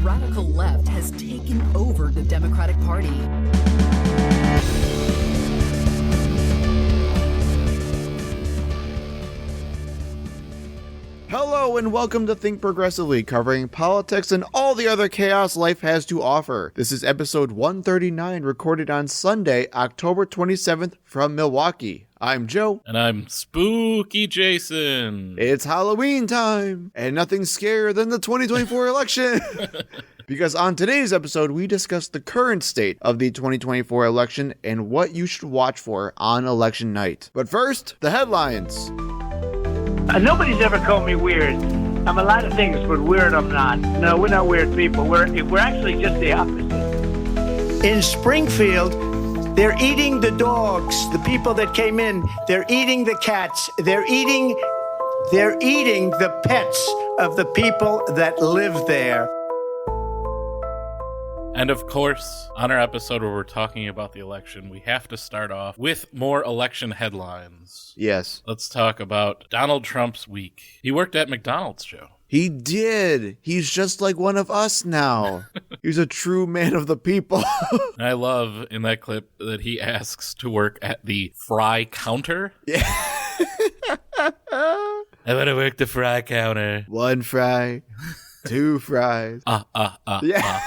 radical left has taken over the Democratic Party. Hello and welcome to Think Progressively, covering politics and all the other chaos life has to offer. This is episode 139, recorded on Sunday, October 27th from Milwaukee. I'm Joe. And I'm Spooky Jason. It's Halloween time, and nothing's scarier than the 2024 election. Because on today's episode, we discuss the current state of the 2024 election and what you should watch for on election night. But first, the headlines. Nobody's ever called me weird. I'm a lot of things, but weird I'm not. No, we're not weird people. We're actually just the opposite. In Springfield, they're eating the dogs, the people that came in. They're eating the cats. They're eating the pets of the people that live there. And of course, on our episode where we're talking about the election, we have to start off with more election headlines. Yes. Let's talk about Donald Trump's week. He worked at McDonald's, Joe. He did. He's just like one of us now. He's a true man of the people. And I love in that clip that he asks to work at the fry counter. Yeah. I want to work the fry counter. 1 fry, 2 fries. Yeah.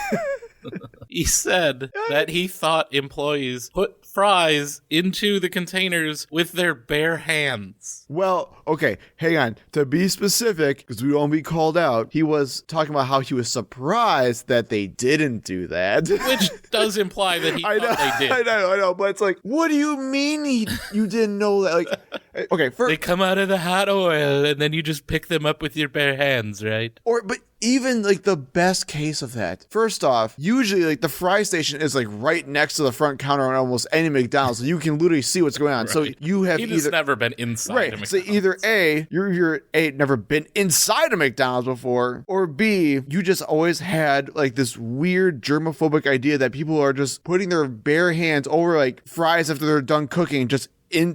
He said that he thought employees put fries into the containers with their bare hands. Well, okay, hang on. To be specific, because we won't be called out, he was talking about how he was surprised that they didn't do that. Which does imply that he thought they did. I know, but it's like, what do you mean you didn't know that? Like, okay, first, they come out of the hot oil and then you just pick them up with your bare hands, right? But even like the best case of that, first off, usually like the fry station is like right next to the front counter on almost any McDonald's, so you can literally see what's going on. Right. So you have He's never been inside a McDonald's. So either A, you're never been inside a McDonald's before, or B, you just always had like this weird germophobic idea that people are just putting their bare hands over like fries after they're done cooking, just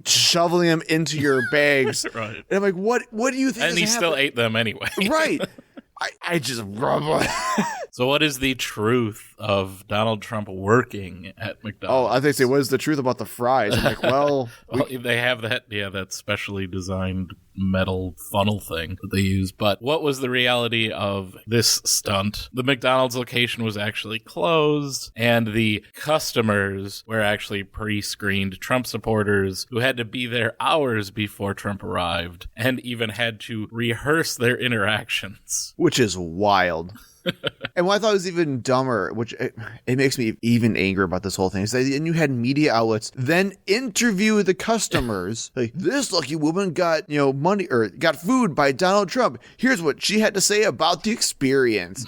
shoveling them into your bags. Right. And I'm like, what do you think? And he still ate them anyway. Right. I just rub. So what is the truth of Donald Trump working at McDonald's? Oh, I think they say, what is the truth about the fries? I'm like, well, they have that specially designed metal funnel thing that they use. But what was the reality of this stunt? The McDonald's location was actually closed, and the customers were actually pre-screened Trump supporters who had to be there hours before Trump arrived and even had to rehearse their interactions. Which is wild. And what I thought was even dumber, which it makes me even angry about this whole thing, is that and you had media outlets then interview the customers. Like, this lucky woman got, money or got food by Donald Trump. Here's what she had to say about the experience.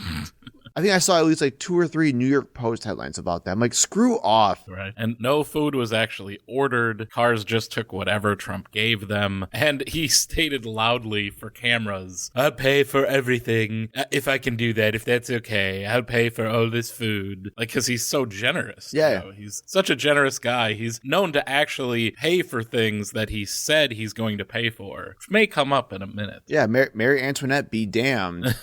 I think I saw at least like 2 or 3 New York Post headlines about that. I'm like, screw off. Right. And no food was actually ordered. Cars just took whatever Trump gave them. And he stated loudly for cameras, I'll pay for everything. If I can do that, if that's okay, I'll pay for all this food. Like, because he's so generous. Yeah. He's such a generous guy. He's known to actually pay for things that he said he's going to pay for, which may come up in a minute. Yeah, Mary Antoinette be damned.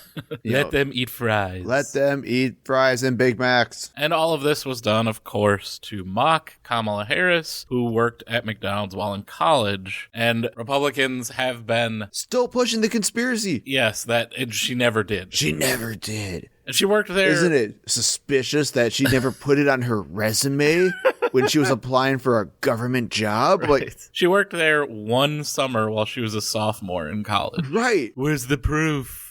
Let them eat fries. Let them eat fries and Big Macs. And all of this was done, of course, to mock Kamala Harris, who worked at McDonald's while in college. And Republicans have been still pushing the conspiracy. Yes, that she never did. She never did. And she worked there. Isn't it suspicious that she never put it on her resume when she was applying for a government job? Right. Like, she worked there one summer while she was a sophomore in college. Right. Where's the proof?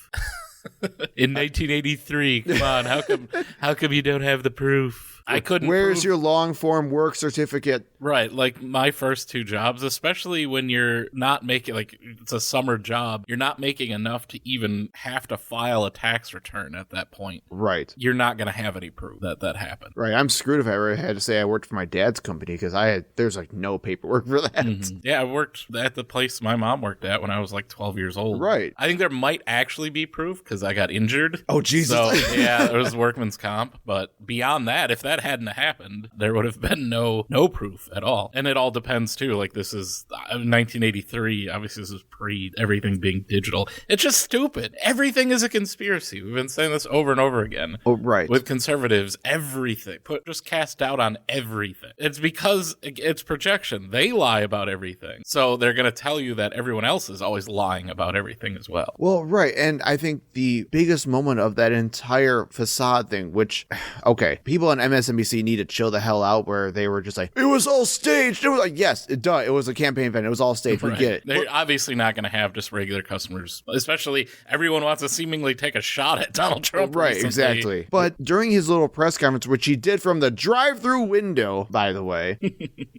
In 1983, come on, how come you don't have the proof? I couldn't. Where's your long form work certificate? Right, like my first 2 jobs, especially when you're not making, like, it's a summer job, you're not making enough to even have to file a tax return at that point. Right. You're not going to have any proof that happened. Right, I'm screwed if I ever had to say I worked for my dad's company, because there's like no paperwork for that. Mm-hmm. Yeah, I worked at the place my mom worked at when I was like 12 years old. Right. I think there might actually be proof, because I got injured. Oh, Jesus. So, yeah, it was workman's comp. But beyond that, if that hadn't happened, there would have been no proof at all. And it all depends, too. Like, this is 1983. Obviously, this is pre everything being digital. It's just stupid. Everything is a conspiracy. We've been saying this over and over again. Oh, right. With conservatives, everything. Just cast doubt on everything. It's because it's projection. They lie about everything. So they're going to tell you that everyone else is always lying about everything as well. Well, right. And I think the biggest moment of that entire facade thing, which, okay, people on MSNBC need to chill the hell out, where they were just like, it was all staged. It was like, yes, it was a campaign event. It was all staged. We get it. They're obviously not going to have just regular customers, especially everyone wants to seemingly take a shot at Donald Trump. Right, recently. exactly. But during his little press conference, which he did from the drive-through window, by the way,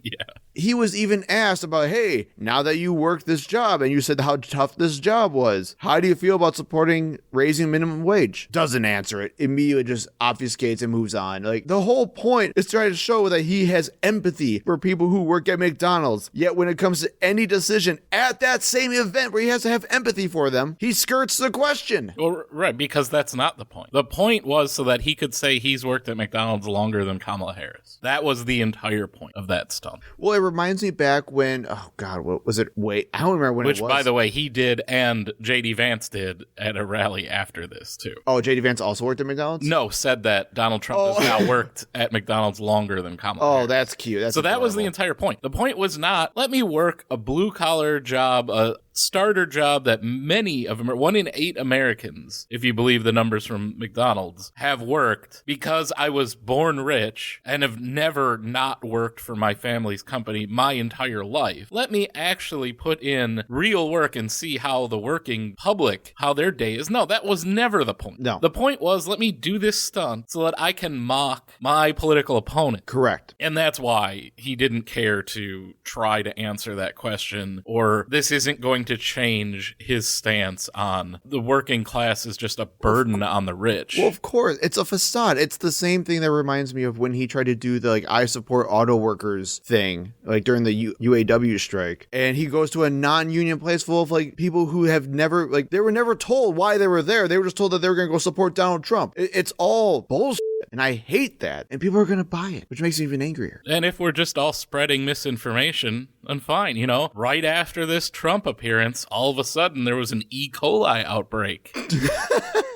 Yeah. he was even asked about, hey, now that you worked this job and you said how tough this job was, how do you feel about supporting raising minimum wage? Doesn't answer it. Immediately just obfuscates and moves on. Like, the whole point is trying to show that he has empathy for people who work at McDonald's. Yet when it comes to any decision at that same event where he has to have empathy for them, he skirts the question. Well, right, because that's not the point. The point was so that he could say he's worked at McDonald's longer than Kamala Harris. That was the entire point of that stunt. Well, it reminds me back when, oh God, what was it? Wait, I don't remember when Which, it was. by the way, he did and J.D. Vance did at a rally after this, too. Oh, J.D. Vance also worked at McDonald's? No, said that Donald Trump has now worked at McDonald's longer than Kamala Oh, Harris. that's cute. So that was the entire point. The point was not, let me work a blue-collar job, a starter job that many of them, 1 in 8 Americans, if you believe the numbers from McDonald's, have worked because I was born rich and have never not worked for my family's company my entire life. Let me actually put in real work and see how the working public, how their day is. No, that was never the point. No. The point was, let me do this stunt so that I can mock my political opponent. Correct. And that's why he didn't care to try to answer that question, or this isn't going to change his stance on the working class is just a burden on the rich. Well, of course, it's a facade. It's the same thing that reminds me of when he tried to do the, like, I support auto workers thing, like during the UAW strike. And he goes to a non-union place full of, like, people who have never, like, they were never told why they were there. They were just told that they were going to go support Donald Trump. It's all bullshit. And I hate that. And people are going to buy it, which makes me even angrier. And if we're just all spreading misinformation, then fine. You know, right after this Trump appearance, all of a sudden there was an E. coli outbreak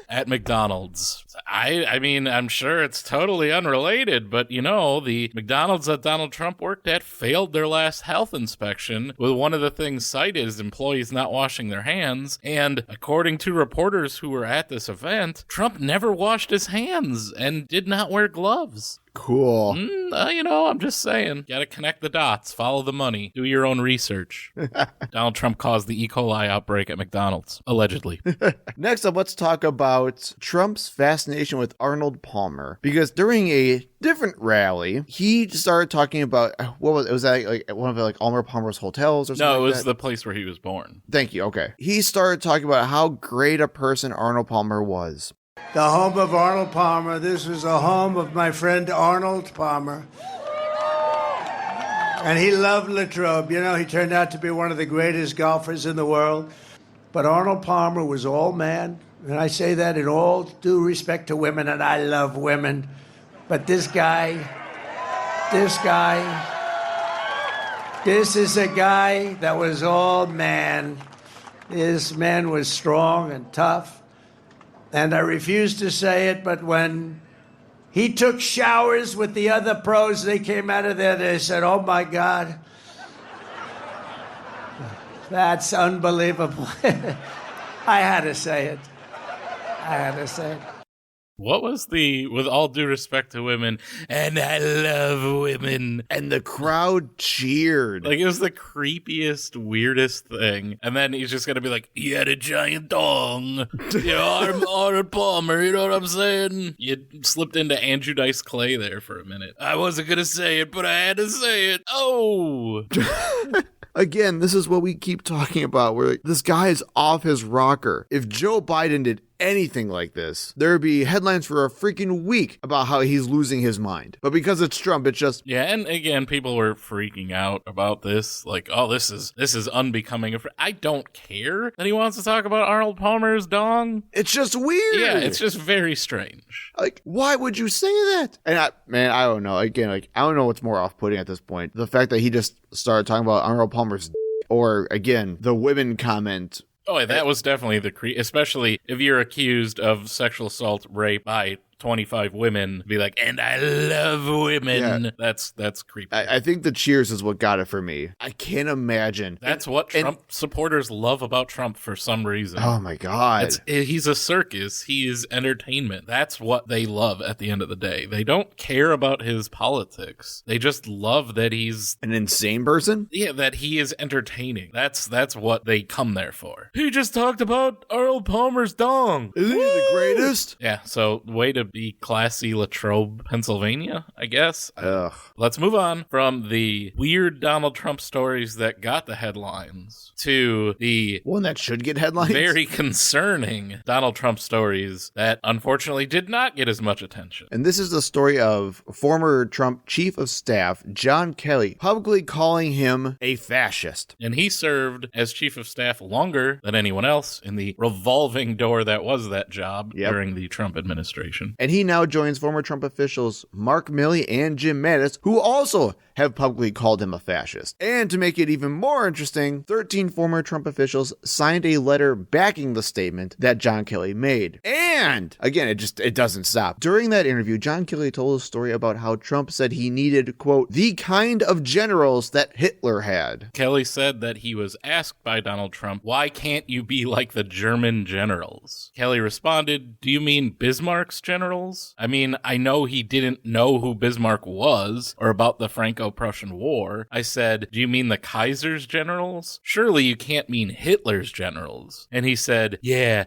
at McDonald's. I mean, I'm sure it's totally unrelated, but, you know, the McDonald's that Donald Trump worked at failed their last health inspection, with one of the things cited as employees not washing their hands. And according to reporters who were at this event, Trump never washed his hands and did not wear gloves. Cool. You know, I'm just saying. Gotta connect the dots. Follow the money. Do your own research. Donald Trump caused the E. coli outbreak at McDonald's, allegedly. Next up, let's talk about Trump's fascination with Arnold Palmer. Because during a different rally, he started talking about, what was it? Was that like one of the, like, Arnold Palmer's hotels or something? No, it like was that? the place where he was born. Thank you. Okay. He started talking about how great a person Arnold Palmer was. The home of Arnold Palmer. This was the home of my friend Arnold Palmer. And he loved Latrobe. You know, he turned out to be one of the greatest golfers in the world. But Arnold Palmer was all man. And I say that in all due respect to women, and I love women. But this is a guy that was all man. This man was strong and tough. And I refuse to say it, but when he took showers with the other pros, they came out of there, they said, oh my God, that's unbelievable. I had to say it. What was the, with all due respect to women, and I love women? And the crowd cheered. Like, it was the creepiest, weirdest thing. And then he's just going to be like, he had a giant dong. You know, I'm Arnold Palmer, you know what I'm saying? You slipped into Andrew Dice Clay there for a minute. I wasn't going to say it, but I had to say it. Oh! Again, this is what we keep talking about. Where, like, this guy is off his rocker. If Joe Biden did anything like this, there would be headlines for a freaking week about how he's losing his mind. But because it's Trump, it's just... Yeah, and again, people were freaking out about this. Like, oh, this is unbecoming. I don't care that he wants to talk about Arnold Palmer's dong. It's just weird. Yeah, it's just very strange. Like, why would you say that? And I don't know. Again, like, I don't know what's more off-putting at this point. The fact that he just started talking about Arnold Palmer's or, again, the women comment. Oh, yeah, that was definitely the especially if you're accused of sexual assault, rape by 25 women, be like, and I love women. Yeah. That's creepy. I think the cheers is what got it for me. I can't imagine. That's what Trump supporters love about Trump for some reason. Oh my God. He's a circus. He is entertainment. That's what they love at the end of the day. They don't care about his politics. They just love that he's an insane person. Yeah, that he is entertaining. That's what they come there for. He just talked about Arnold Palmer's dong. Isn't he the greatest? Yeah, so way to be classy, Latrobe, Pennsylvania, I guess. Ugh. Let's move on from the weird Donald Trump stories that got the headlines to the one that should get headlines. Very concerning Donald Trump stories that unfortunately did not get as much attention. And this is the story of former Trump Chief of Staff John Kelly publicly calling him a fascist. And he served as Chief of Staff longer than anyone else in the revolving door that was that job during the Trump administration. And he now joins former Trump officials Mark Milley and Jim Mattis, who also have publicly called him a fascist. And to make it even more interesting, 13 former Trump officials signed a letter backing the statement that John Kelly made. And again, it doesn't stop. During that interview, John Kelly told a story about how Trump said he needed, quote, the kind of generals that Hitler had. Kelly said that he was asked by Donald Trump, why can't you be like the German generals? Kelly responded, do you mean Bismarck's generals? I mean, I know he didn't know who Bismarck was or about the Franco-Prussian War. I said, do you mean the Kaiser's generals? Surely you can't mean Hitler's generals. And he said, yeah,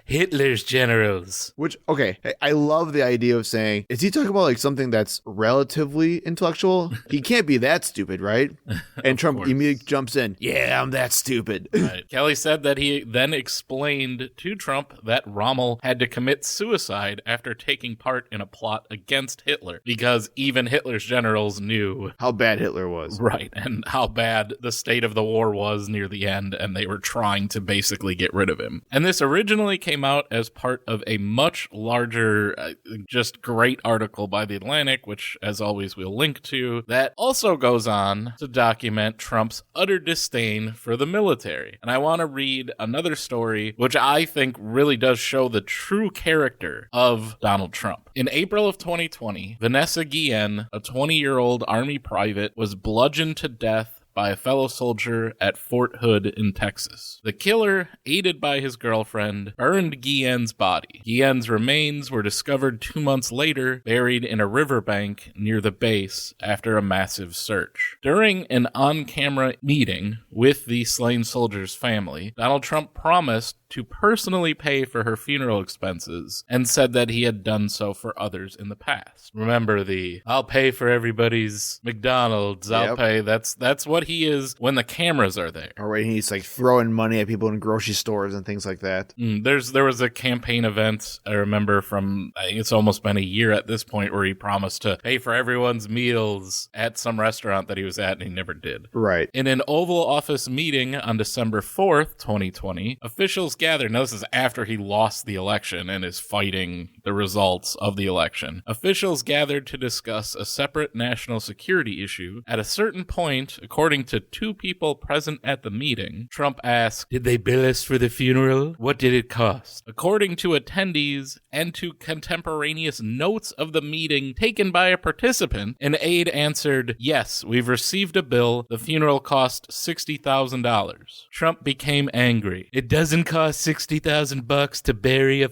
Hitler's generals. Which, okay, I love the idea of saying, is he talking about like something that's relatively intellectual? He can't be that stupid, right? And Trump immediately jumps in, yeah, I'm that stupid. Right. Kelly said that he then explained to Trump that Rommel had to commit suicide after taking part in a plot against Hitler because even Hitler's generals knew how bad Hitler was. Right, and how bad the state of the war was near the end, and they were trying to basically get rid of him. And this originally came out as part of a much larger, just great article by The Atlantic, which, as always, we'll link to, that also goes on to document Trump's utter disdain for the military. And I want to read another story, which I think really does show the true character of Donald Trump. In April of 2020, Vanessa Guillen, a 20-year-old Army private, was bludgeoned to death by a fellow soldier at Fort Hood in Texas. The killer, aided by his girlfriend, burned Guillen's body. Guillen's remains were discovered 2 months later, buried in a riverbank near the base after a massive search. During an on-camera meeting with the slain soldier's family, Donald Trump promised to personally pay for her funeral expenses and said that he had done so for others in the past. Remember I'll pay for everybody's McDonald's, I'll pay, that's what he is when the cameras are there. Or when he's like throwing money at people in grocery stores and things like that. There was a campaign event I remember from, I think it's almost been a year at this point, where he promised to pay for everyone's meals at some restaurant that he was at, and he never did. Right. In an Oval Office meeting on December 4th, 2020, officials gathered. Now, this is after he lost the election and is fighting the results of the election. Officials gathered to discuss a separate national security issue. At a certain point, according to two people present at the meeting, Trump asked, "Did they bill us for the funeral? What did it cost?" According to attendees and to contemporaneous notes of the meeting taken by a participant, an aide answered, "Yes, we've received a bill. The funeral cost $60,000. Trump became angry. "It doesn't cost $60,000 to bury a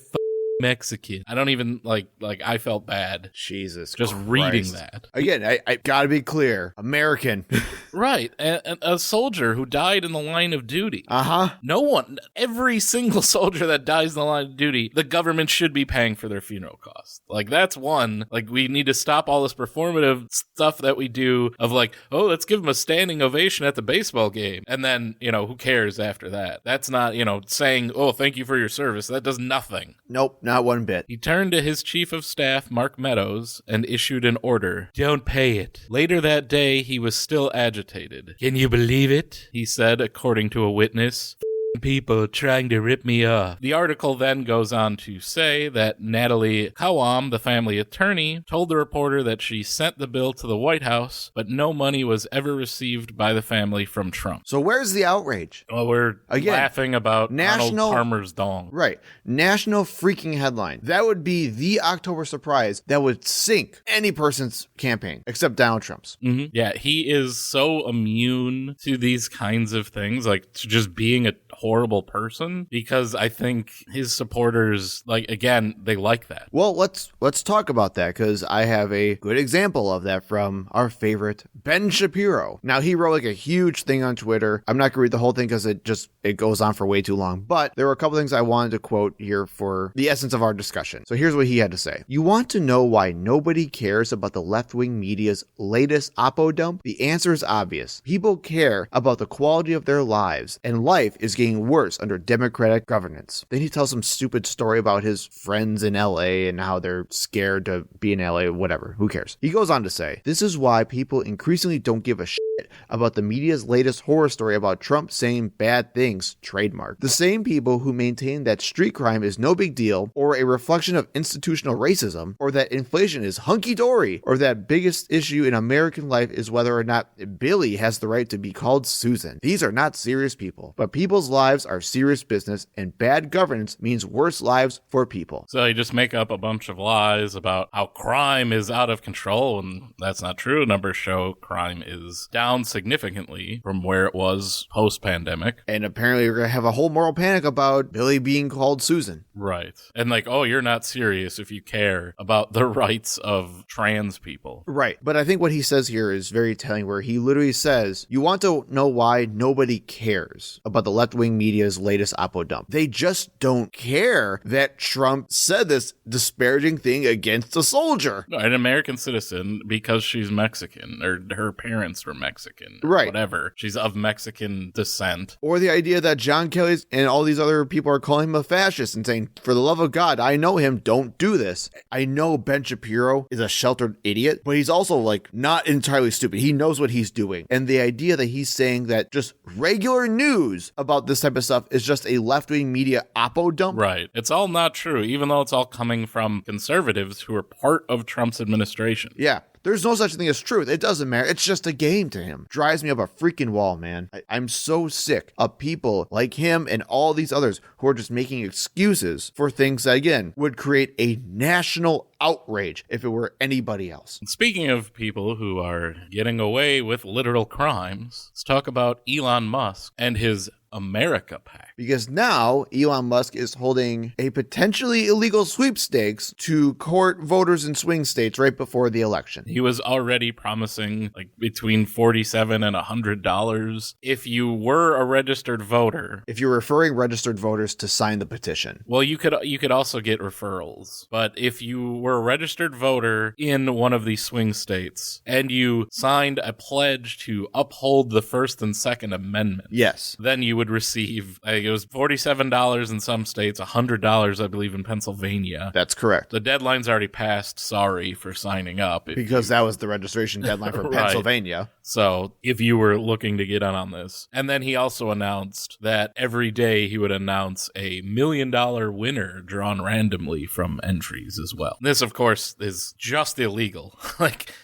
Mexican. I don't even like I felt bad Jesus just Christ. reading that. Again, I gotta be clear. American. Right. A soldier who died in the line of duty. Uh-huh. No one, every single soldier that dies in the line of duty, the government should be paying for their funeral costs. Like, that's one. Like, we need to stop all this performative stuff that we do of like, oh, let's give them a standing ovation at the baseball game. And then, who cares after that? That's not, saying, oh, thank you for your service. That does nothing. Nope, not one bit. He turned to his chief of staff, Mark Meadows, and issued an order. Don't pay it. Later that day, he was still agitated. Can you believe it? He said, according to a witness. People trying to rip me off. The article then goes on to say that Natalie Kawam, the family attorney, told the reporter that she sent the bill to the White House, but no money was ever received by the family from Trump. So where's the outrage? Well, we're laughing about national Arnold Palmer's dong. Right. National freaking headline. That would be the October surprise that would sink any person's campaign, except Donald Trump's. Mm-hmm. Yeah, he is so immune to these kinds of things, like to just being a horrible person, because I think his supporters, they like that. Well, let's talk about that, because I have a good example of that from our favorite Ben Shapiro. Now, he wrote a huge thing on Twitter. I'm not gonna read the whole thing because it goes on for way too long, but there were a couple things I wanted to quote here for the essence of our discussion. So here's what he had to say. You want to know why nobody cares about the left-wing media's latest oppo dump? The answer is obvious. People care about the quality of their lives, and life is getting worse under Democratic governance. Then he tells some stupid story about his friends in LA and how they're scared to be in LA, whatever. Who cares? He goes on to say, this is why people increasingly don't give a shit about the media's latest horror story about Trump saying bad things, trademark. The same people who maintain that street crime is no big deal, or a reflection of institutional racism, or that inflation is hunky-dory, or that biggest issue in American life is whether or not Billy has the right to be called Susan. These are not serious people, but people's lives are serious business, and bad governance means worse lives for people. So you just make up a bunch of lies about how crime is out of control, and that's not true. Numbers show crime is down significantly from where it was post-pandemic. And apparently you're going to have a whole moral panic about Billy being called Susan. Right. And you're not serious if you care about the rights of trans people. Right. But I think what he says here is very telling, where he literally says, you want to know why nobody cares about the left-wing media's latest oppo dump. They just don't care that Trump said this disparaging thing against a soldier. An American citizen, because she's Mexican, or her parents were Mexican, or right? Whatever. She's of Mexican descent. Or the idea that John Kelly and all these other people are calling him a fascist and saying, for the love of God, I know him, don't do this. I know Ben Shapiro is a sheltered idiot, but he's also not entirely stupid. He knows what he's doing. And the idea that he's saying that just regular news about this type of stuff is just a left-wing media oppo dump. Right. It's all not true, even though it's all coming from conservatives who are part of Trump's administration. Yeah. There's no such thing as truth. It doesn't matter. It's just a game to him. Drives me up a freaking wall, man. I'm so sick of people like him and all these others who are just making excuses for things that, again, would create a national outrage if it were anybody else. Speaking of people who are getting away with literal crimes, let's talk about Elon Musk and his America PAC. Because now Elon Musk is holding a potentially illegal sweepstakes to court voters in swing states right before the election. He was already promising between $47 and $100 if you were a registered voter. If you're referring registered voters to sign the petition. Well, you could also get referrals. But if you were a registered voter in one of these swing states and you signed a pledge to uphold the First and Second Amendment, yes, then you would receive, it was $47 in some states, $100, I believe, in Pennsylvania. That's correct. The deadline's already passed. Sorry for signing up. Because that was the registration deadline for Right. Pennsylvania. So if you were looking to get on this. And then he also announced that every day he would announce a $1 million winner drawn randomly from entries as well. This, of course, is just illegal.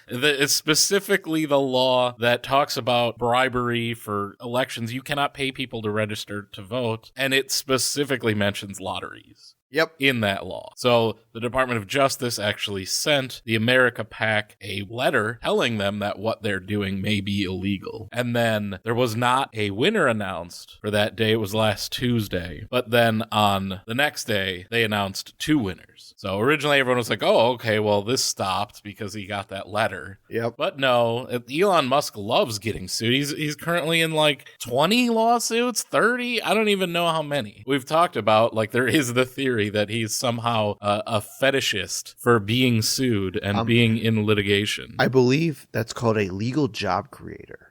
It's specifically the law that talks about bribery for elections. You cannot pay people to to register to vote, and it specifically mentions lotteries Yep. in that law. So the Department of Justice actually sent the America PAC a letter telling them that what they're doing may be illegal. And then there was not a winner announced for that day. It was last Tuesday. But then on the next day, they announced 2 winners. So originally everyone was like, oh, okay, well, this stopped because he got that letter. Yep. But no, Elon Musk loves getting sued. He's currently in like 20 lawsuits, 30? I don't even know how many. We've talked about, like, there is the theory that he's somehow a fetishist for being sued and being in litigation. I believe that's called a legal job creator.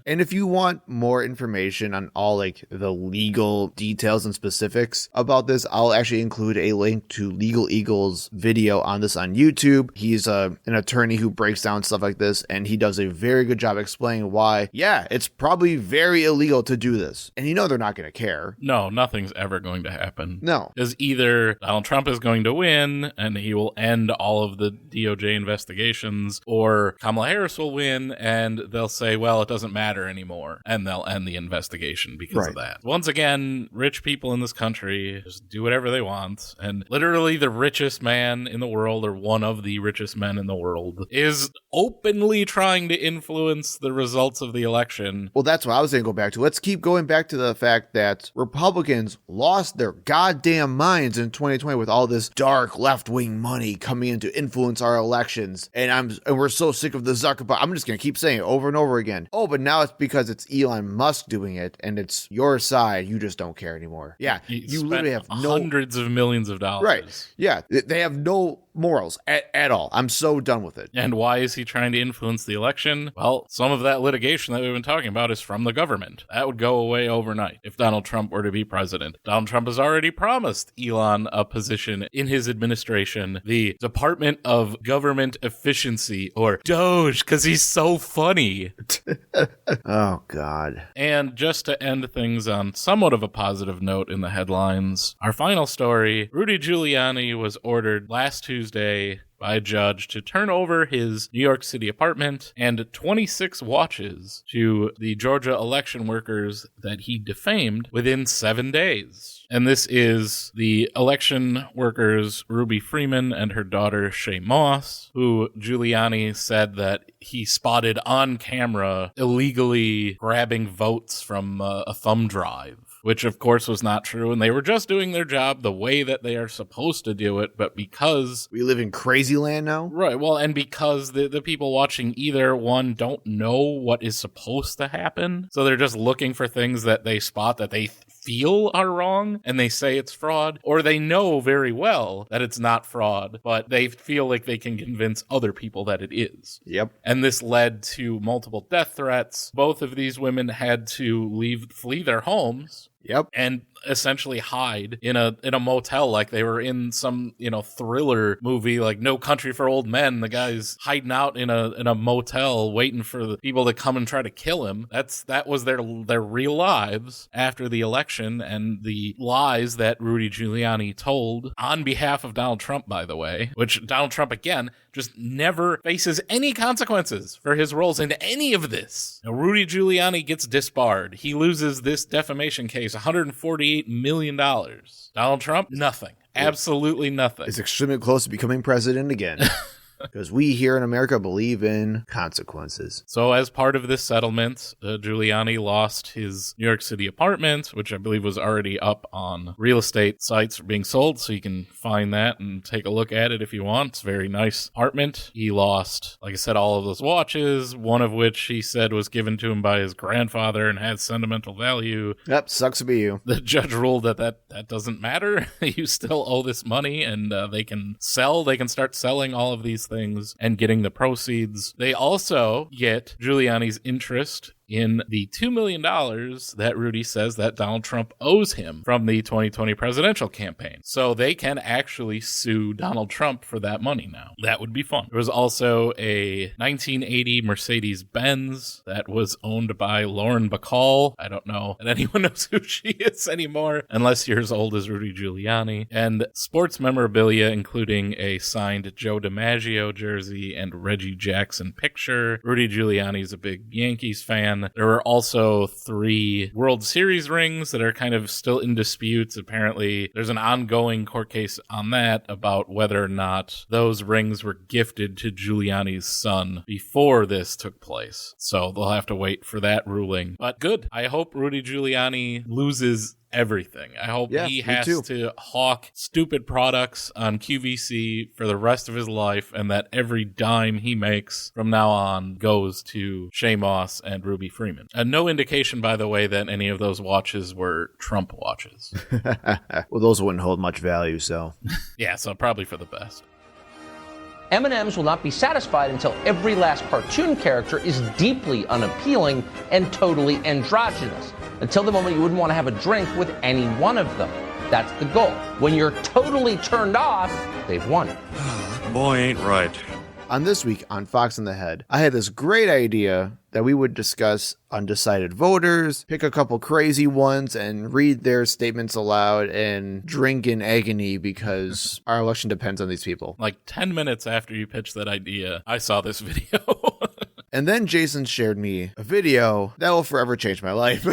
And if you want more information on all like the legal details and specifics about this, I'll actually include a link to Legal Eagle's video on this on YouTube. He's an attorney who breaks down stuff like this, and he does a very good job explaining why, yeah, it's probably very illegal to do this. And they're not going to care. No, nothing's ever going to happen. No. Because either Donald Trump is going to win and he will end all of the DOJ investigations, or Kamala Harris will win and they'll say, well, it doesn't matter anymore, and they'll end the investigation because of that. Once again, rich people in this country just do whatever they want, and literally the richest man in the world, or one of the richest men in the world, is openly trying to influence the results of the election. Well, that's what I was going to go back to. Let's keep going back to the fact that Republicans lost their goddamn minds in 2020 with all this dark left-wing money coming in to influence our elections. And we're so sick of the Zuckerberg. I'm just going to keep saying it over and over again. Oh, but now it's because it's Elon Musk doing it and it's your side. You just don't care anymore. Yeah. You literally have hundreds of millions of dollars. Right. Yeah. They have no morals at all. I'm so done with it. And why is he trying to influence the election? Well, some of that litigation that we've been talking about is from the government. That would go away overnight if Donald Trump were to be president. Donald Trump has already promised Elon a position in his administration, the Department of Government Efficiency, or DOGE, because he's so funny. Oh, God. And just to end things on somewhat of a positive note in the headlines, our final story, Rudy Giuliani was ordered last Tuesday by a judge to turn over his New York City apartment and 26 watches to the Georgia election workers that he defamed within 7 days. And this is the election workers Ruby Freeman and her daughter Shay Moss, who Giuliani said that he spotted on camera illegally grabbing votes from a thumb drive, which of course was not true, and they were just doing their job the way that they are supposed to do it, but because... We live in crazy land now? Right, well, and because the people watching either one don't know what is supposed to happen, so they're just looking for things that they spot that they feel are wrong, and they say it's fraud, or they know very well that it's not fraud, but they feel like they can convince other people that it is. Yep. And this led to multiple death threats. Both of these women had to flee their homes. Yep. And essentially hide in a motel like they were in some, thriller movie like No Country for Old Men. The guy's hiding out in a motel waiting for the people to come and try to kill him. That was their real lives after the election, and the lies that Rudy Giuliani told on behalf of Donald Trump, by the way, which Donald Trump, again, just never faces any consequences for his roles in any of this. Now, Rudy Giuliani gets disbarred. He loses this defamation case, $148 million. Donald Trump, nothing. Absolutely nothing. Is extremely close to becoming president again. Because we here in America believe in consequences. So as part of this settlement, Giuliani lost his New York City apartment, which I believe was already up on real estate sites being sold, so you can find that and take a look at it if you want. It's a very nice apartment. He lost, like I said, all of those watches, one of which he said was given to him by his grandfather and has sentimental value. Yep, sucks to be you. The judge ruled that doesn't matter. You still owe this money, and they can start selling all of these things and getting the proceeds. They also get Giuliani's interest in the $2 million that Rudy says that Donald Trump owes him from the 2020 presidential campaign. So they can actually sue Donald Trump for that money now. That would be fun. There was also a 1980 Mercedes-Benz that was owned by Lauren Bacall. I don't know that anyone knows who she is anymore, unless you're as old as Rudy Giuliani. And sports memorabilia, including a signed Joe DiMaggio jersey and Reggie Jackson picture. Rudy Giuliani's a big Yankees fan, ran. There were also 3 World Series rings that are kind of still in dispute. Apparently, there's an ongoing court case on that about whether or not those rings were gifted to Giuliani's son before this took place. So they'll have to wait for that ruling. But good. I hope Rudy Giuliani loses everything. I hope he has to hawk stupid products on QVC for the rest of his life, and that every dime he makes from now on goes to Shea Moss and Ruby Freeman. And no indication, by the way, that any of those watches were Trump watches. Well, those wouldn't hold much value, so. Yeah, so probably for the best. M&Ms will not be satisfied until every last cartoon character is deeply unappealing and totally androgynous. Until the moment you wouldn't want to have a drink with any one of them. That's the goal. When you're totally turned off, they've won. Boy ain't right. On this week on Fox in the Head, I had this great idea that we would discuss undecided voters, pick a couple crazy ones, and read their statements aloud and drink in agony because our election depends on these people. Like 10 minutes after you pitched that idea, I saw this video. And then Jason shared me a video that will forever change my life.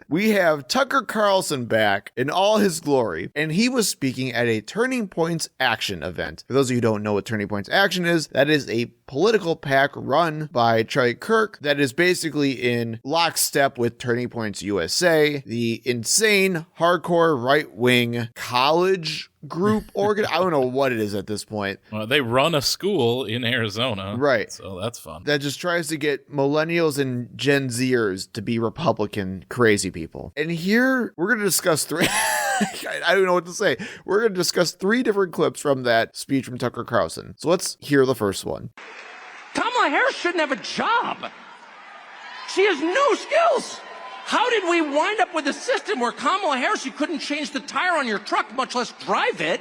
We have Tucker Carlson back in all his glory, and he was speaking at a Turning Points Action event. For those of you who don't know what Turning Points Action is, that is a political PAC run by Charlie Kirk that is basically in lockstep with Turning Points USA, the insane, hardcore, right-wing college group organ. I don't know what it is at this point. Well, they run a school in Arizona. Right. So that's fun. That just tries to get millennials and Gen Zers to be Republican crazy people. And here we're going to discuss 3. I don't know what to say. We're going to discuss 3 different clips from that speech from Tucker Carlson. So let's hear the first one. Kamala Harris shouldn't have a job. She has no skills. How did we wind up with a system where Kamala Harris, you couldn't change the tire on your truck, much less drive it?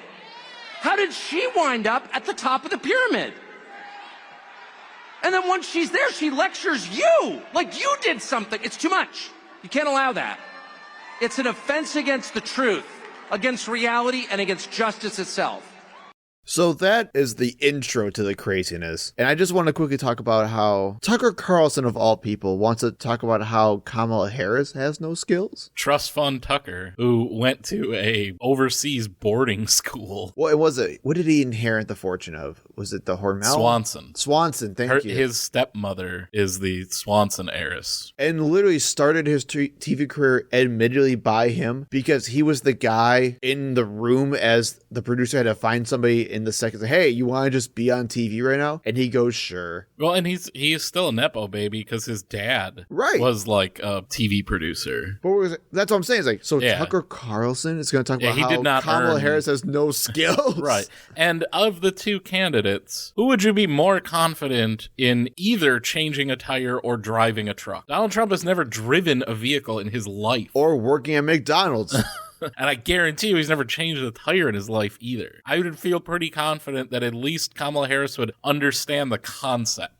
How did she wind up at the top of the pyramid? And then once she's there, she lectures you like you did something. It's too much. You can't allow that. It's an offense against the truth, against reality, and against justice itself. So that is the intro to the craziness. And I just want to quickly talk about how Tucker Carlson, of all people, wants to talk about how Kamala Harris has no skills. Trust Fund Tucker, who went to a overseas boarding school. Well, what did he inherit the fortune of? Was it the Hormel? Swanson, thank you. His stepmother is the Swanson heiress. And literally started his TV career admittedly by him because he was the guy in the room as the producer had to find somebody in the second, hey, you want to just be on TV right now? And he goes, sure. Well, and he is still a Nepo baby because his dad was like a TV producer. But that's what I'm saying. It's like, so Tucker Carlson is going to talk about he how did not Kamala Harris has no skills. Right. And of the 2 candidates, who would you be more confident in either changing a tire or driving a truck? Donald Trump has never driven a vehicle in his life. Or working at McDonald's. And I guarantee you he's never changed a tire in his life either. I would feel pretty confident that at least Kamala Harris would understand the concept.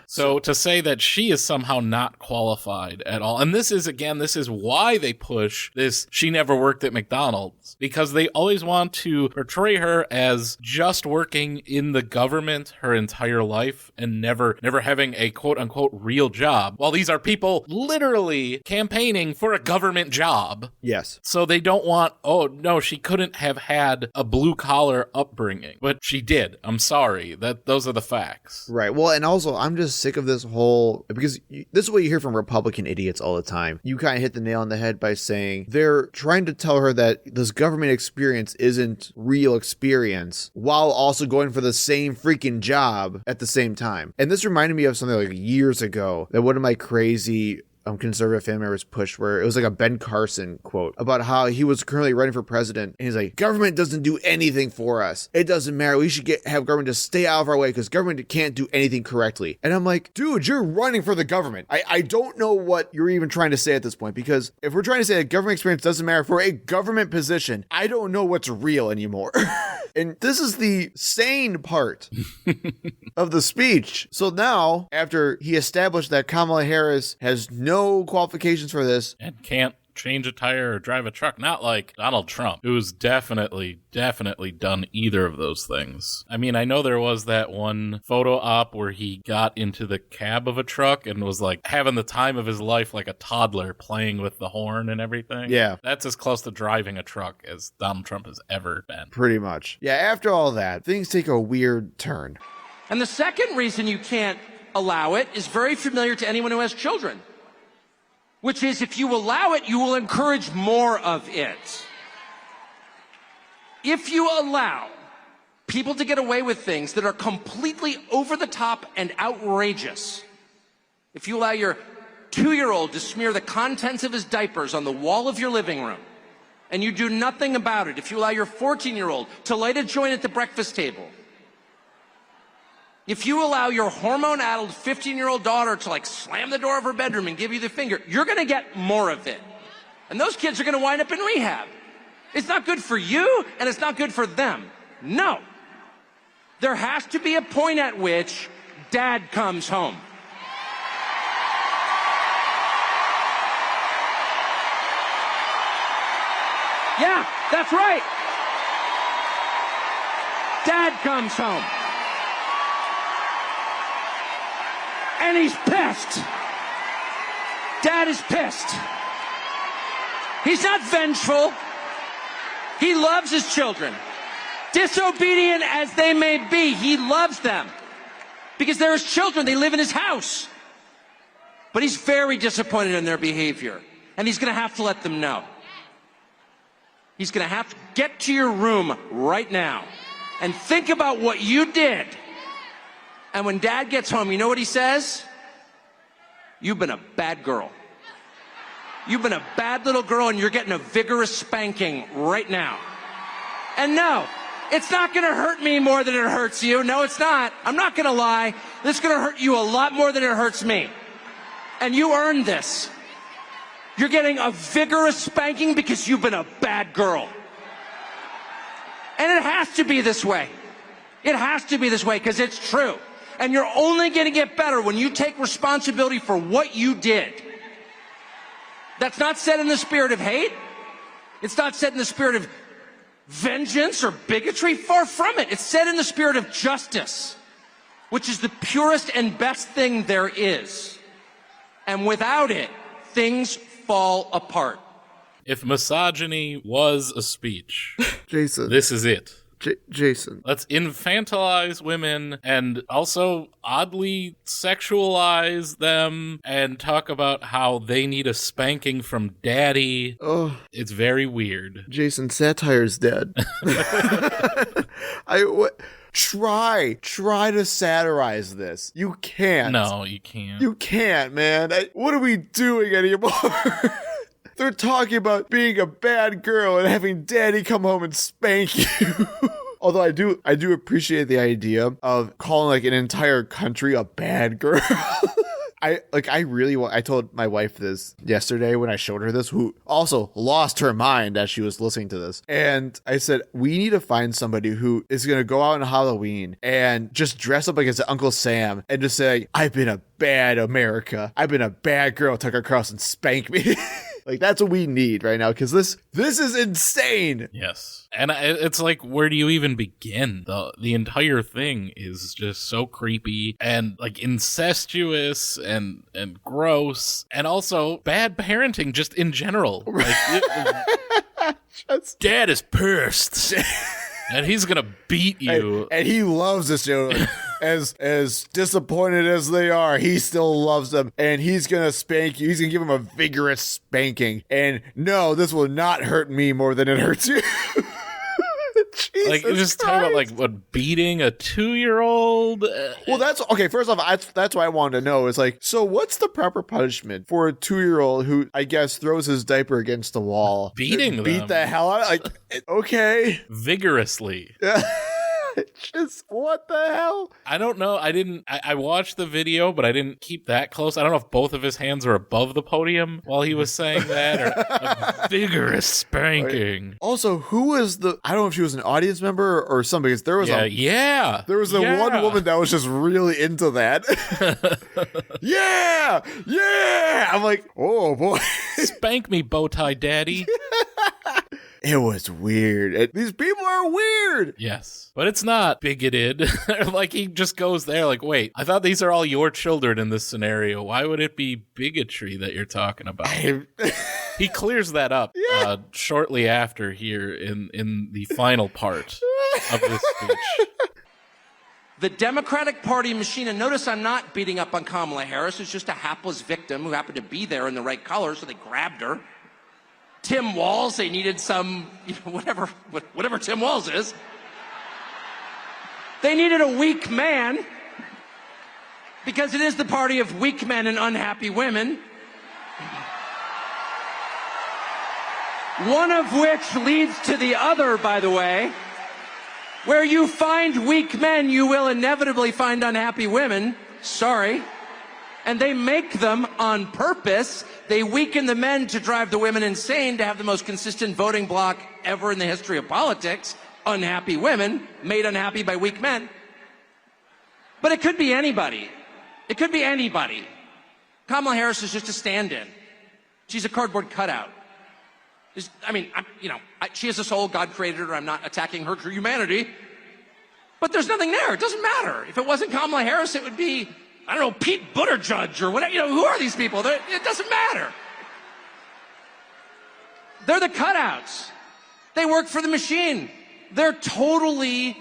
So to say that she is somehow not qualified at all, and this is why they push this, she never worked at McDonald's, because they always want to portray her as just working in the government her entire life and never having a quote unquote real job. While these are people literally campaigning for a government job. Yes. So they don't want, oh no, she couldn't have had a blue collar upbringing, but she did. I'm sorry. Those are the facts. Right. Well, and also I'm just sick of this whole, because this is what you hear from Republican idiots all the time. You kind of hit the nail on the head by saying they're trying to tell her that this government experience isn't real experience while also going for the same freaking job at the same time. And this reminded me of something like years ago that one of my crazy conservative family members pushed, where it was like a Ben Carson quote about how he was currently running for president, and he's like, government doesn't do anything for us. It doesn't matter. We should have government just stay out of our way because government can't do anything correctly. And I'm like, dude, you're running for the government. I don't know what you're even trying to say at this point, because if we're trying to say that government experience doesn't matter for a government position, I don't know what's real anymore. And this is the sane part of the speech. So now, after he established that Kamala Harris has no qualifications for this and can't change a tire or drive a truck. Not like Donald Trump, who's definitely done either of those things. I mean, I know there was that one photo op where he got into the cab of a truck and was like having the time of his life like a toddler, playing with the horn and everything. Yeah. That's as close to driving a truck as Donald Trump has ever been. Pretty much. Yeah, after all that, things take a weird turn. And the second reason you can't allow it is very familiar to anyone who has children, which is if you allow it, you will encourage more of it. If you allow people to get away with things that are completely over the top and outrageous, if you allow your 2-year-old to smear the contents of his diapers on the wall of your living room, and you do nothing about it, if you allow your 14-year-old to light a joint at the breakfast table, if you allow your hormone-addled 15-year-old daughter to like slam the door of her bedroom and give you the finger, you're going to get more of it. And those kids are going to wind up in rehab. It's not good for you, and it's not good for them. No. There has to be a point at which dad comes home. Yeah, that's right. Dad comes home. And he's pissed. Dad is pissed. He's not vengeful. He loves his children. Disobedient as they may be, he loves them. Because they're his children, they live in his house. But he's very disappointed in their behavior. And he's going to have to let them know. He's going to have to get to your room right now and think about what you did. And when dad gets home, you know what he says? You've been a bad girl. You've been a bad little girl, and you're getting a vigorous spanking right now. And no, it's not going to hurt me more than it hurts you. No, it's not. I'm not going to lie. This is going to hurt you a lot more than it hurts me. And you earned this. You're getting a vigorous spanking because you've been a bad girl. And it has to be this way. It has to be this way because it's true. And you're only going to get better when you take responsibility for what you did. That's not said in the spirit of hate. It's not said in the spirit of vengeance or bigotry. Far from it. It's said in the spirit of justice, which is the purest and best thing there is. And without it, things fall apart. If misogyny was a speech, Jason. this is it. Jason. Let's infantilize women and also oddly sexualize them and talk about how they need a spanking from daddy. Oh, It's very weird. Jason, satire's dead. Try to satirize this. You can't. No, you can't. You can't, man. What are we doing anymore? They're talking about being a bad girl and having daddy come home and spank you. Although I do appreciate the idea of calling like an entire country a bad girl. I told my wife this yesterday when I showed her this, who also lost her mind as she was listening to this. And I said, we need to find somebody who is going to go out on Halloween and just dress up like it's Uncle Sam and just say, I've been a bad America. I've been a bad girl. Tucker Carlson spank me. Like, that's what we need right now, because this is insane. Yes. And it's like, where do you even begin? The entire thing is just so creepy and like incestuous and gross, and also bad parenting just in general. Like, Dad is pissed. And he's gonna beat you. And he loves this show. As disappointed as they are, he still loves them. And he's gonna spank you. He's gonna give him a vigorous spanking. And no, this will not hurt me more than it hurts you. Jesus like, just talk about like what, beating a 2-year-old. Well, that's okay. First off, that's what I wanted to know. Is like, so what's the proper punishment for a 2-year-old who, I guess, throws his diaper against the wall? Beating them. Beat the hell out. Like, okay, vigorously. Just what the hell? I don't know. I watched the video, but I didn't keep that close. I don't know if both of his hands were above the podium while he was saying that, or a vigorous spanking. Also, who was I don't know if she was an audience member or something, because there was one woman that was just really into that. yeah, yeah. I'm like, oh boy. Spank me, bow tie daddy. It was weird. These people are weird. Yes. But it's not bigoted. Like, he just goes there like, wait, I thought these are all your children in this scenario. Why would it be bigotry that you're talking about? He clears that up shortly after here in the final part of this speech. The Democratic Party machine, and notice I'm not beating up on Kamala Harris, who's just a hapless victim who happened to be there in the right color, so they grabbed her. Tim Walz, they needed some, whatever Tim Walz is. They needed a weak man, because it is the party of weak men and unhappy women. One of which leads to the other, by the way. Where you find weak men, you will inevitably find unhappy women. Sorry. And they make them on purpose. They weaken the men to drive the women insane, to have the most consistent voting bloc ever in the history of politics. Unhappy women, made unhappy by weak men. But it could be anybody. It could be anybody. Kamala Harris is just a stand-in. She's a cardboard cutout. She has a soul, God created her. I'm not attacking her humanity. But there's nothing there. It doesn't matter. If it wasn't Kamala Harris, it would be, I don't know, Pete Buttigieg or whatever. Who are these people? It doesn't matter. They're the cutouts. They work for the machine. They're totally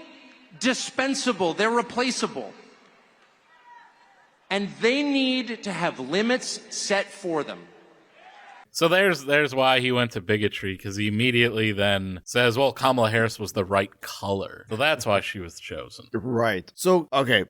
dispensable. They're replaceable. And they need to have limits set for them. So there's why he went to bigotry, because he immediately then says, well, Kamala Harris was the right color. So that's why she was chosen. Right. So, okay,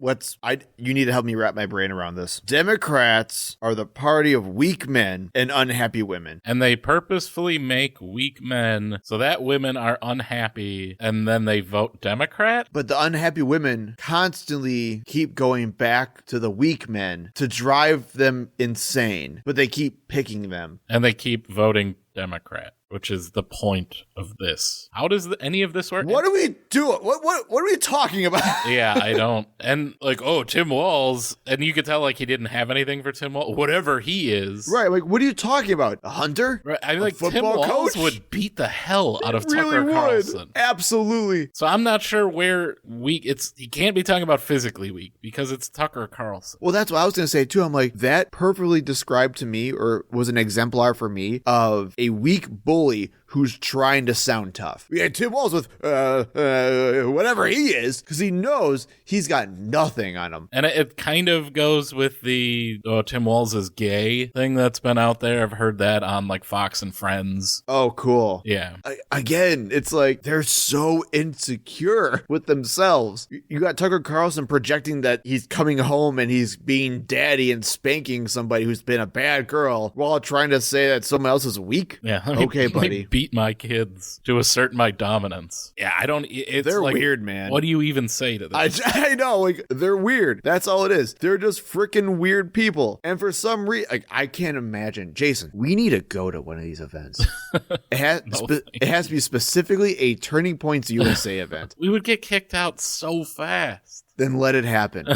you need to help me wrap my brain around this. Democrats are the party of weak men and unhappy women. And they purposefully make weak men so that women are unhappy, and then they vote Democrat? But the unhappy women constantly keep going back to the weak men to drive them insane, but they keep picking them. And they keep voting Democrat, which is the point of this. How does any of this work? What are we doing? What are we talking about? Yeah, I don't. And like, oh, Tim Walz, and you could tell like he didn't have anything for Tim Walz, whatever he is. Right, like what are you talking about? A hunter? Right, I mean, like Tim football Walz coach? would beat the hell out of Really Tucker would. Carlson. Absolutely. So I'm not sure where weak he can't be talking about physically weak because it's Tucker Carlson. Well, that's what I was going to say too. I'm like, that perfectly described to me, or was an exemplar for me, of a weak bully who's trying to sound tough. Yeah, Tim Walz with whatever he is, because he knows he's got nothing on him. And it kind of goes with the Tim Walz is gay thing that's been out there. I've heard that on like Fox and Friends. Oh, cool. Yeah. Again, it's like they're so insecure with themselves. You got Tucker Carlson projecting that he's coming home and he's being daddy and spanking somebody who's been a bad girl while trying to say that someone else is weak. Yeah. Okay, buddy. Beat my kids to assert my dominance. Yeah, I don't. They're like, weird, man. What do you even say to this? I know, like they're weird. That's all it is. They're just freaking weird people. And for some reason, like, I can't imagine. Jason, we need to go to one of these events. It has to be specifically a Turning Points USA event. We would get kicked out so fast. Then let it happen.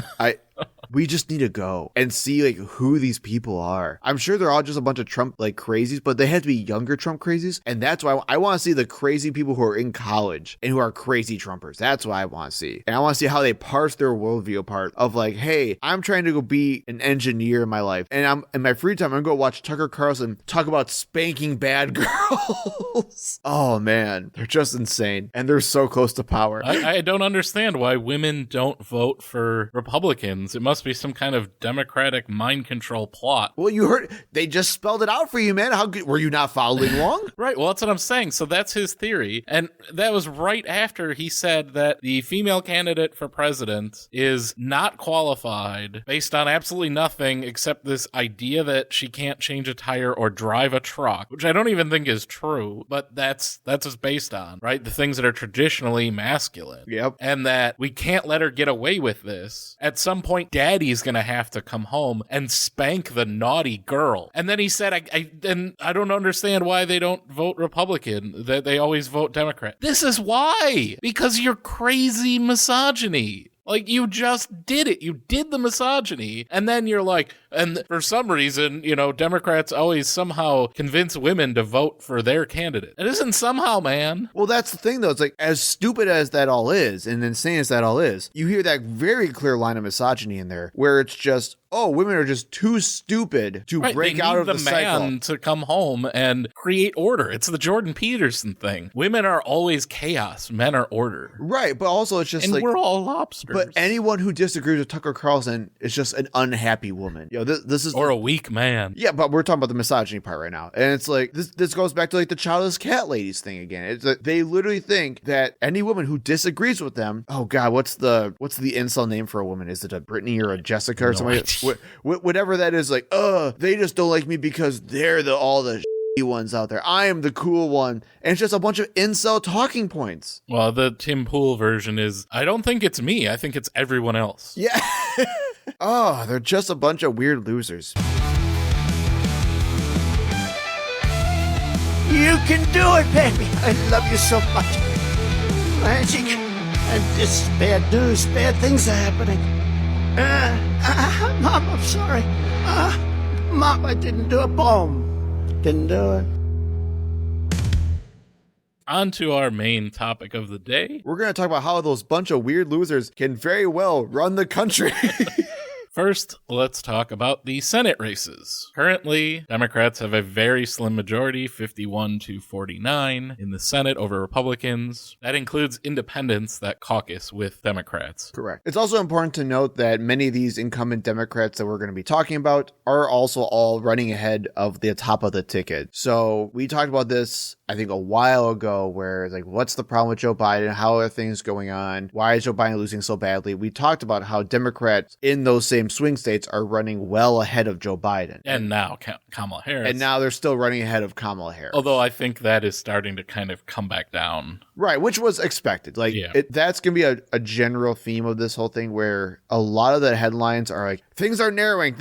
We just need to go and see like who these people are. I'm sure they're all just a bunch of Trump like crazies, but they have to be younger Trump crazies. And that's why I want to see the crazy people who are in college and who are crazy Trumpers. That's what I want to see. And I want to see how they parse their worldview apart of like, hey, I'm trying to go be an engineer in my life. And I'm in my free time, I'm going to go watch Tucker Carlson talk about spanking bad girls. Oh man, they're just insane. And they're so close to power. I don't understand why women don't vote for Republicans. It must be some kind of Democratic mind control plot. Well, you heard, they just spelled it out for you, man. How good, were you not following along? Right. Well, that's what I'm saying. So that's his theory. And that was right after he said that the female candidate for president is not qualified based on absolutely nothing except this idea that she can't change a tire or drive a truck, which I don't even think is true, but that's what's based on, right? The things that are traditionally masculine. Yep. And that we can't let her get away with this. At some point, daddy's gonna have to come home and spank the naughty girl. And then he said, I don't understand why they don't vote Republican, that they always vote Democrat. This is why! Because you're crazy misogyny. Like, you just did it. You did the misogyny, and then you're like, And for some reason, Democrats always somehow convince women to vote for their candidate. It isn't somehow, man. Well, that's the thing, though. It's like, as stupid as that all is, and insane as that all is, you hear that very clear line of misogyny in there, where it's just, oh, women are just too stupid to break out of the cycle. Man to come home and create order. It's the Jordan Peterson thing. Women are always chaos. Men are order. Right, but also it's just and like, we're all lobsters. But anyone who disagrees with Tucker Carlson is just an unhappy woman. This is or a weak man. Yeah, but we're talking about the misogyny part right now, and it's like this goes back to like the childless cat ladies thing again. It's like they literally think that any woman who disagrees with them, oh god, what's the incel name for a woman? Is it a Brittany or a Jessica or something? Whatever that is, like, they just don't like me because they're all the ones out there. I am the cool one. And it's just a bunch of incel talking points. Well, the Tim Pool version is, I don't think it's me. I think it's everyone else. Yeah. They're just a bunch of weird losers. You can do it, baby. I love you so much. Magic. And it's bad news. Bad things are happening. Mom, I'm sorry. Mom, I didn't do it. Boom. Didn't do it. On to our main topic of the day. We're going to talk about how those bunch of weird losers can very well run the country. First, let's talk about the Senate races. Currently, Democrats have a very slim majority, 51-49, in the Senate over Republicans. That includes independents that caucus with Democrats. Correct. It's also important to note that many of these incumbent Democrats that we're going to be talking about are also all running ahead of the top of the ticket. So we talked about this, I think, a while ago, where it's like, what's the problem with Joe Biden? How are things going on? Why is Joe Biden losing so badly? We talked about how Democrats in those same swing states are running well ahead of Joe Biden. And now Kamala Harris. And now they're still running ahead of Kamala Harris. Although I think that is starting to kind of come back down. Right, which was expected. Like, yeah. That's going to be a general theme of this whole thing, where a lot of the headlines are like, things are narrowing.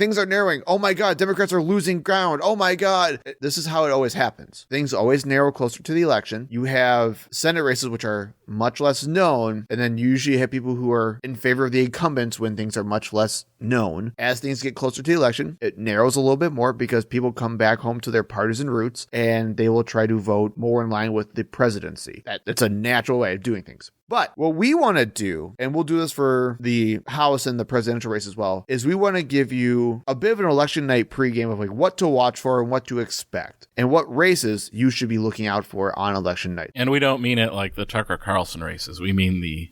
Oh my God, Democrats are losing ground. Oh my God. This is how it always happens. Things always narrow closer to the election. You have Senate races, which are much less known, and then you usually have people who are in favor of the incumbents when things are much less known. As things get closer to the election, it narrows a little bit more because people come back home to their partisan roots and they will try to vote more in line with the presidency. That's a natural way of doing things. But what we want to do, and we'll do this for the House and the presidential race as well, is we want to give you a bit of an election night pregame of like what to watch for and what to expect and what races you should be looking out for on election night. And we don't mean it like the Tucker Carlson races. We mean the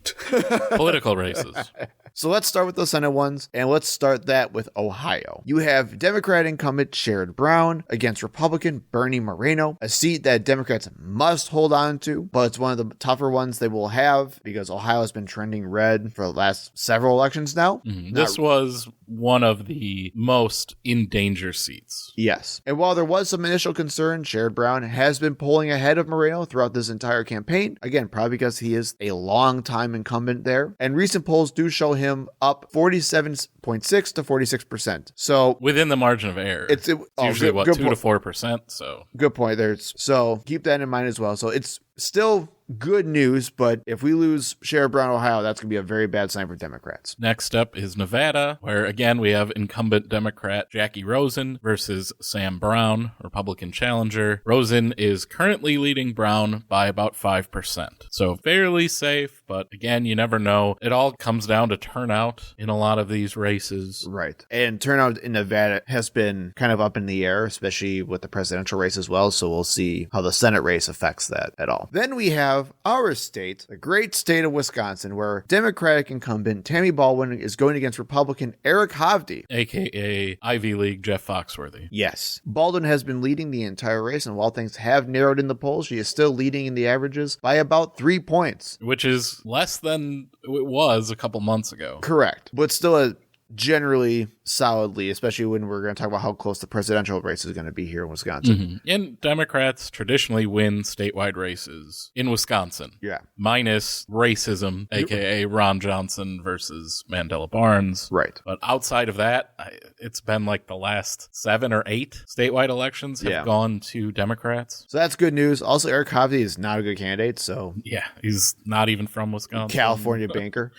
political races. So let's start with the Senate ones, and let's start that with Ohio. You have Democrat incumbent Sherrod Brown against Republican Bernie Moreno, a seat that Democrats must hold on to, but it's one of the tougher ones they will have because Ohio has been trending red for the last several elections now. Mm-hmm. This was one of the most in danger seats. Yes. And while there was some initial concern, Sherrod Brown has been polling ahead of Moreno throughout this entire campaign. Again, probably because he is a long-time incumbent there. And recent polls do show him up 47.6 to 46%. So within the margin of error. It's usually good 2 to 4%. So good point there. So keep that in mind as well. So it's still good news, but if we lose Sherrod Brown, Ohio, that's going to be a very bad sign for Democrats. Next up is Nevada, where again we have incumbent Democrat Jackie Rosen versus Sam Brown, Republican challenger. Rosen is currently leading Brown by about 5%. So fairly safe, but again, you never know. It all comes down to turnout in a lot of these races. Right. And turnout in Nevada has been kind of up in the air, especially with the presidential race as well. So we'll see how the Senate race affects that at all. Then we have our state, the great state of Wisconsin, where Democratic incumbent Tammy Baldwin is going against Republican Eric Hovde, aka Ivy League Jeff Foxworthy. Yes. Baldwin has been leading the entire race, and while things have narrowed in the polls, she is still leading in the averages by about 3 points. Which is less than it was a couple months ago. Correct. But still a generally solidly, especially when we're going to talk about how close the presidential race is going to be here in Wisconsin. Mm-hmm. And Democrats traditionally win statewide races in Wisconsin. Yeah. Minus racism, aka Ron Johnson versus Mandela Barnes. Right. But outside of that, it's been like the last 7 or 8 statewide elections have gone to Democrats. So that's good news. Also, Eric Hovde is not a good candidate, so... Yeah, he's not even from Wisconsin. California banker.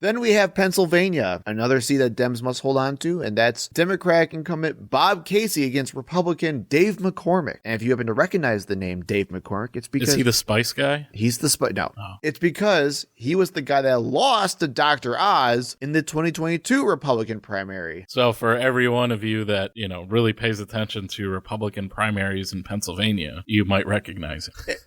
Then we have Pennsylvania, another seat that that Dems must hold on to, and that's Democratic incumbent Bob Casey against Republican Dave McCormick. And if you happen to recognize the name Dave McCormick, it's because Is he the spice guy? he's the no. Oh. It's because he was the guy that lost to Dr. Oz in the 2022 Republican primary. So for every one of you that, really pays attention to Republican primaries in Pennsylvania, you might recognize it.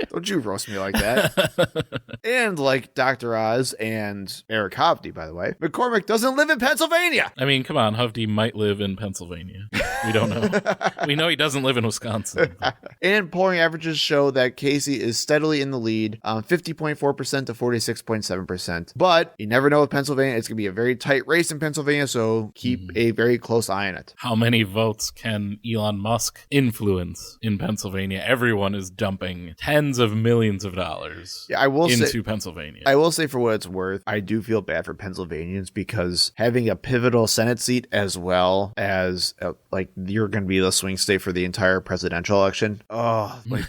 Don't you roast me like that. And like Dr. Oz and Eric Hovde, by the way, McCormick doesn't live in Pennsylvania. I mean, come on, Hovde might live in Pennsylvania. We don't know. We know he doesn't live in Wisconsin. And polling averages show that Casey is steadily in the lead, 50.4% to 46.7%. But you never know with Pennsylvania. It's going to be a very tight race in Pennsylvania, so keep a very close eye on it. How many votes can Elon Musk influence in Pennsylvania? Everyone is dumping tens of millions of dollars Yeah, I will into say, Pennsylvania. I will say for what it's worth, I do feel bad for Pennsylvanians because having a pivotal Senate seat as well as like you're going to be the swing state for the entire presidential election. Oh, like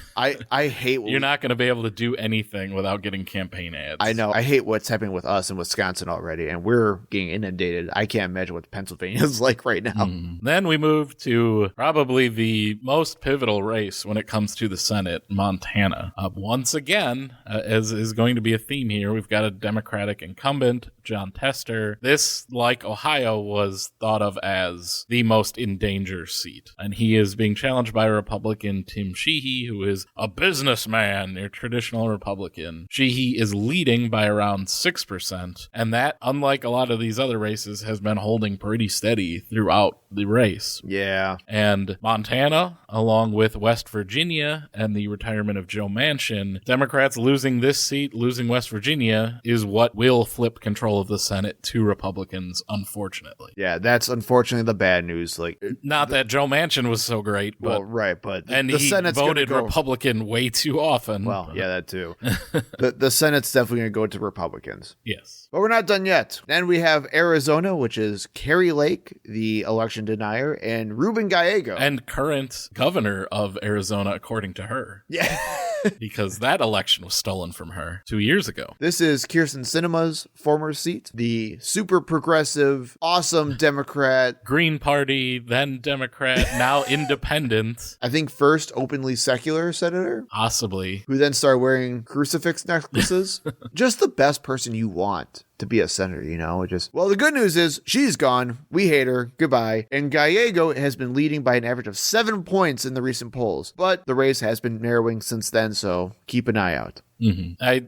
I hate what You're not going to be able to do anything without getting campaign ads. I know. I hate what's happening with us in Wisconsin already, and we're getting inundated. I can't imagine what Pennsylvania is like right now. Then we move to probably the most pivotal race when it comes to the Senate, Montana. Once again, as is going to be a theme here, we've got a Democratic incumbent, John Tester. This, like Ohio, was thought of as the most in danger seat. And he is being challenged by Republican Tim Sheehy, who is a businessman, your traditional Republican. Sheehy is leading by around 6%. And that, unlike a lot of these other races, has been holding pretty steady throughout the race. Yeah. And Montana, along with West Virginia and the retirement of Joe Manchin, Democrats losing this seat, losing West Virginia, is what will flip control of the Senate to Republicans, unfortunately. Yeah, that's unfortunately the bad news. Like, Not that Joe Manchin was so great, but well, right, but and the he Senate's gonna voted go, Republican way too often. Well, yeah, that too. the Senate's definitely going to go to Republicans. Yes. But we're not done yet. Then we have Arizona, which is Carrie Lake, the election denier, and Ruben Gallego. And current governor of Arizona, according to her. Yeah. Because that election was stolen from her 2 years ago. This is Kirsten Sinema's former seat, the super progressive, awesome Democrat. Green Party, then Democrat, now independent, I think first openly secular senator, possibly. who then started wearing crucifix necklaces. Just the best person you want to be a senator, well, the good news is she's gone. We hate her. Goodbye. And Gallego has been leading by an average of 7 points in the recent polls, but the race has been narrowing since then, so keep an eye out.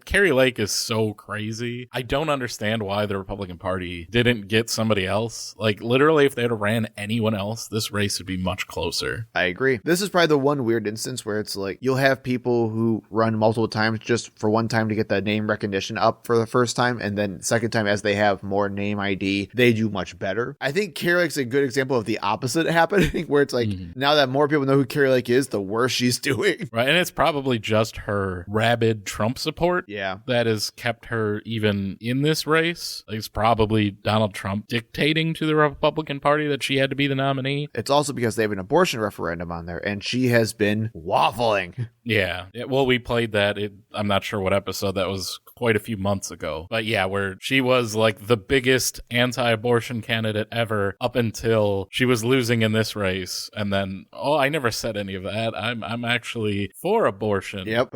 Carrie Lake is so crazy. I don't understand why the Republican Party didn't get somebody else. Like, literally, if they had ran anyone else, this race would be much closer. I agree. This is probably the one weird instance where it's like you'll have people who run multiple times just for one time to get the name recognition up for the first time, and then second time as they have more name ID, they do much better. I think Carrie Lake's a good example of the opposite happening, where it's like now that more people know who Carrie Lake is, the worse she's doing. Right, and it's probably just her rabid Trump support that has kept her even in this race. Like, it's probably Donald Trump dictating to the Republican Party that she had to be the nominee. It's also because they have an abortion referendum on there, and she has been waffling. Yeah. Well, we played that. I'm not sure what episode that was, quite a few months ago. But yeah, where she was like the biggest anti-abortion candidate ever up until she was losing in this race. And then, I never said any of that. I'm actually for abortion. Yep.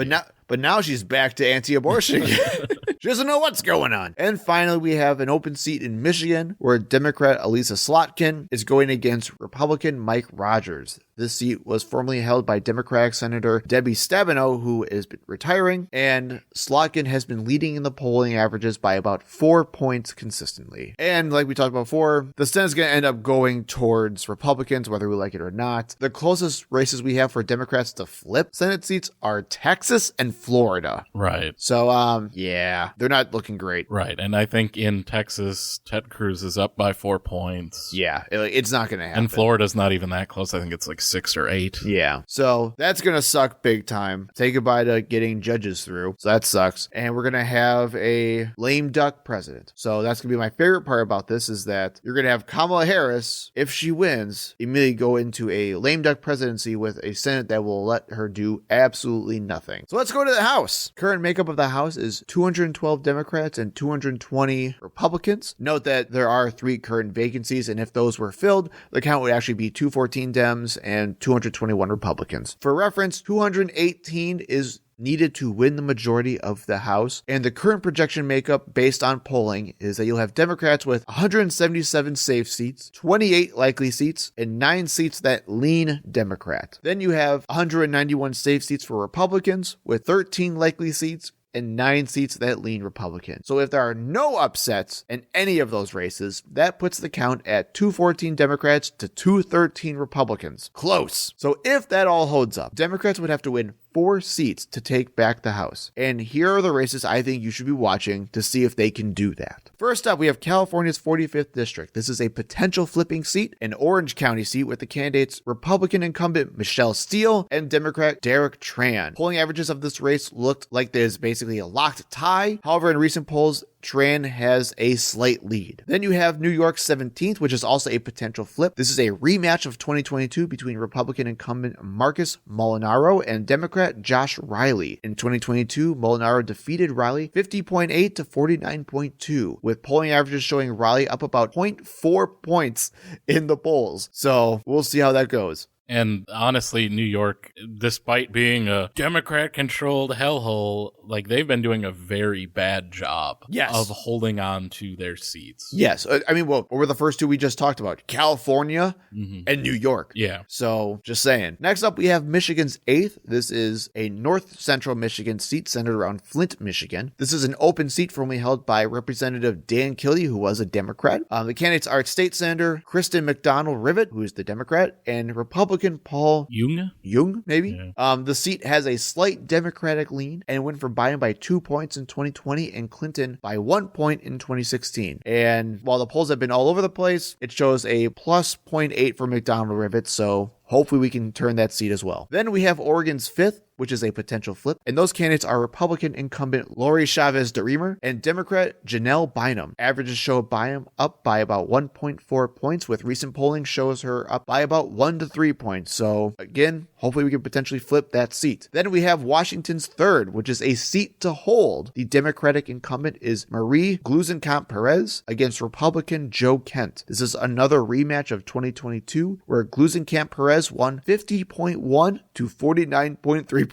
But now she's back to anti-abortion. She doesn't know what's going on. And finally, we have an open seat in Michigan where Democrat Elisa Slotkin is going against Republican Mike Rogers. This seat was formerly held by Democratic Senator Debbie Stabenow, who is retiring, and Slotkin has been leading in the polling averages by about 4 points consistently. And like we talked about before, the Senate's going to end up going towards Republicans, whether we like it or not. The closest races we have for Democrats to flip Senate seats are Texas and Florida. Right. So, yeah, they're not looking great. Right. And I think in Texas, Ted Cruz is up by 4 points. Yeah, it's not going to happen. And Florida's not even that close. I think it's like 6 or 8. Yeah. So that's going to suck big time. Say goodbye to getting judges through. So that sucks. And we're going to have a lame duck president. So that's going to be my favorite part about this is that you're going to have Kamala Harris, if she wins, immediately go into a lame duck presidency with a Senate that will let her do absolutely nothing. So let's go to the House. Current makeup of the House is 220 212 Democrats and 220 Republicans. Note that there are 3 current vacancies, and if those were filled, the count would actually be 214 Dems and 221 Republicans. For reference, 218 is needed to win the majority of the House, and the current projection makeup based on polling is that you'll have Democrats with 177 safe seats, 28 likely seats, and 9 seats that lean Democrat. Then you have 191 safe seats for Republicans with 13 likely seats and 9 seats that lean Republican. So if there are no upsets in any of those races, that puts the count at 214 Democrats to 213 Republicans. Close. So if that all holds up, Democrats would have to win 4 seats to take back the House. And here are the races I think you should be watching to see if they can do that. First up, we have California's 45th District. This is a potential flipping seat, an Orange County seat with the candidates Republican incumbent Michelle Steele and Democrat Derek Tran. Polling averages of this race looked like there's basically a locked tie. However, in recent polls, Tran has a slight lead. Then you have New York's 17th, which is also a potential flip. This is a rematch of 2022 between Republican incumbent Marcus Molinaro and Democrat Josh Riley. In 2022, Molinaro defeated Riley 50.8 to 49.2, with polling averages showing Riley up about 0.4 points in the polls. So we'll see how that goes. And honestly, New York, despite being a Democrat-controlled hellhole, like they've been doing a very bad job of holding on to their seats. Yes. I mean, well, what were the first 2 we just talked about? California and New York. Yeah. So just saying. Next up, we have Michigan's 8th. This is a north central Michigan seat centered around Flint, Michigan. This is an open seat formerly held by Representative Dan Kildee, who was a Democrat. The candidates are State Senator Kristen McDonald-Rivet, who is the Democrat, and Republican Paul Jung, maybe. Yeah. The seat has a slight Democratic lean and went for Biden by 2 points in 2020 and Clinton by 1 point in 2016. And while the polls have been all over the place, it shows a plus 0.8 for McDonald-Rivet, so hopefully we can turn that seat as well. Then we have Oregon's 5th, which is a potential flip. And those candidates are Republican incumbent Lori Chavez DeRemer and Democrat Janelle Bynum. Averages show Bynum up by about 1.4 points, with recent polling shows her up by about 1 to 3 points. So again, hopefully we can potentially flip that seat. Then we have Washington's 3rd, which is a seat to hold. The Democratic incumbent is Marie Gluesenkamp Perez against Republican Joe Kent. This is another rematch of 2022, where Gluesenkamp Perez won 50.1 to 49.3%.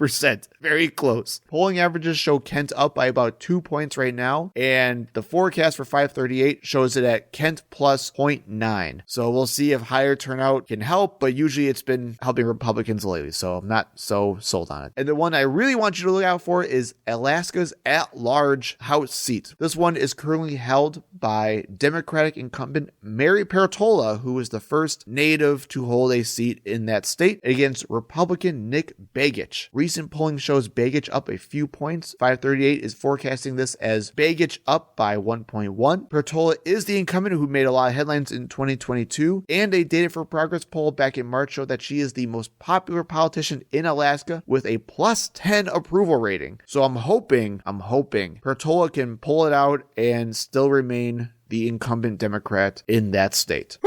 Very close. Polling averages show Kent up by about 2 points right now, and the forecast for 538 shows it at Kent plus 0.9. So we'll see if higher turnout can help, but usually it's been helping Republicans lately, so I'm not so sold on it. And the one I really want you to look out for is Alaska's at-large House seat. This one is currently held by Democratic incumbent Mary Partola, who was the first native to hold a seat in that state, against Republican Nick Begich. Recent polling shows Begich up a few points. 538 is forecasting this as Begich up by 1.1. Partola is the incumbent who made a lot of headlines in 2022, and a Data for Progress poll back in March showed that she is the most popular politician in Alaska with a plus 10 approval rating. So I'm hoping Partola can pull it out and still remain the incumbent Democrat in that state.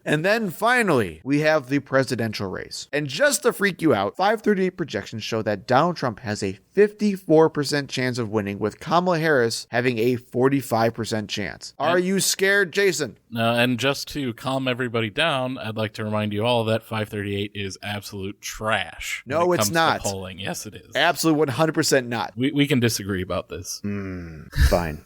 And then finally, we have the presidential race. And just to freak you out, 538 projections show that Donald Trump has a 54% chance of winning, with Kamala Harris having a 45% chance. Are you scared, Jason? And just to calm everybody down, I'd like to remind you all that 538 is absolute trash. No, it's not. Polling. Yes, it is. Absolutely 100% not. We can disagree about this. Fine.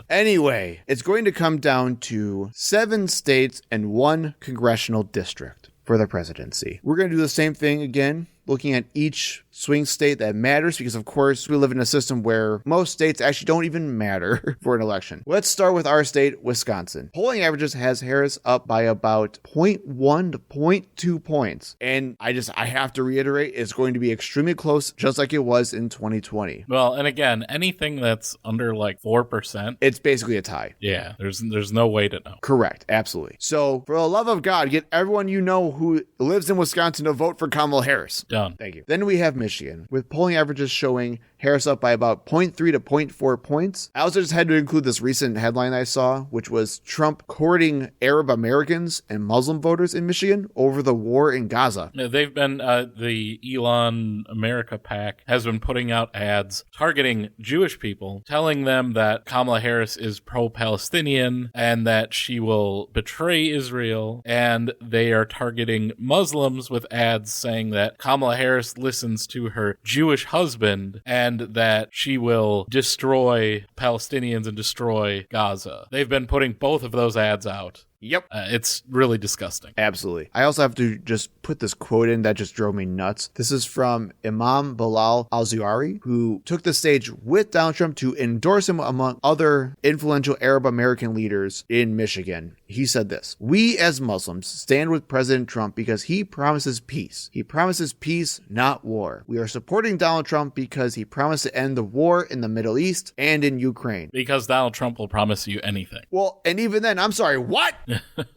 Anyway, it's going to come down to 7 states and 1 congressional district for the presidency. We're going to do the same thing again, looking at each swing state that matters, because of course we live in a system where most states actually don't even matter for an election. Let's start with our state, Wisconsin. Polling averages has Harris up by about 0.1 to 0.2 points. And I have to reiterate, it's going to be extremely close, just like it was in 2020. Well, and again, anything that's under like 4%, it's basically a tie. Yeah, there's no way to know. Correct, absolutely. So for the love of God, get everyone you know who lives in Wisconsin to vote for Kamala Harris. Done. Thank you. Then we have Michigan, with polling averages showing Harris up by about 0.3 to 0.4 points. I also just had to include this recent headline I saw, which was Trump courting Arab Americans and Muslim voters in Michigan over the war in Gaza. They've been, the Elon America PAC has been putting out ads targeting Jewish people, telling them that Kamala Harris is pro-Palestinian and that she will betray Israel, and they are targeting Muslims with ads saying that Kamala Harris listens to her Jewish husband and that she will destroy Palestinians and destroy Gaza. They've been putting both of those ads out. Yep. It's really disgusting. Absolutely. I also have to just put this quote in that just drove me nuts. This is from Imam Bilal al-Zuhari, who took the stage with Donald Trump to endorse him among other influential Arab American leaders in Michigan. He said this: "We as Muslims stand with President Trump because he promises peace. He promises peace, not war. We are supporting Donald Trump because he promised to end the war in the Middle East and in Ukraine." Because Donald Trump will promise you anything. Well, and even then, I'm sorry, what?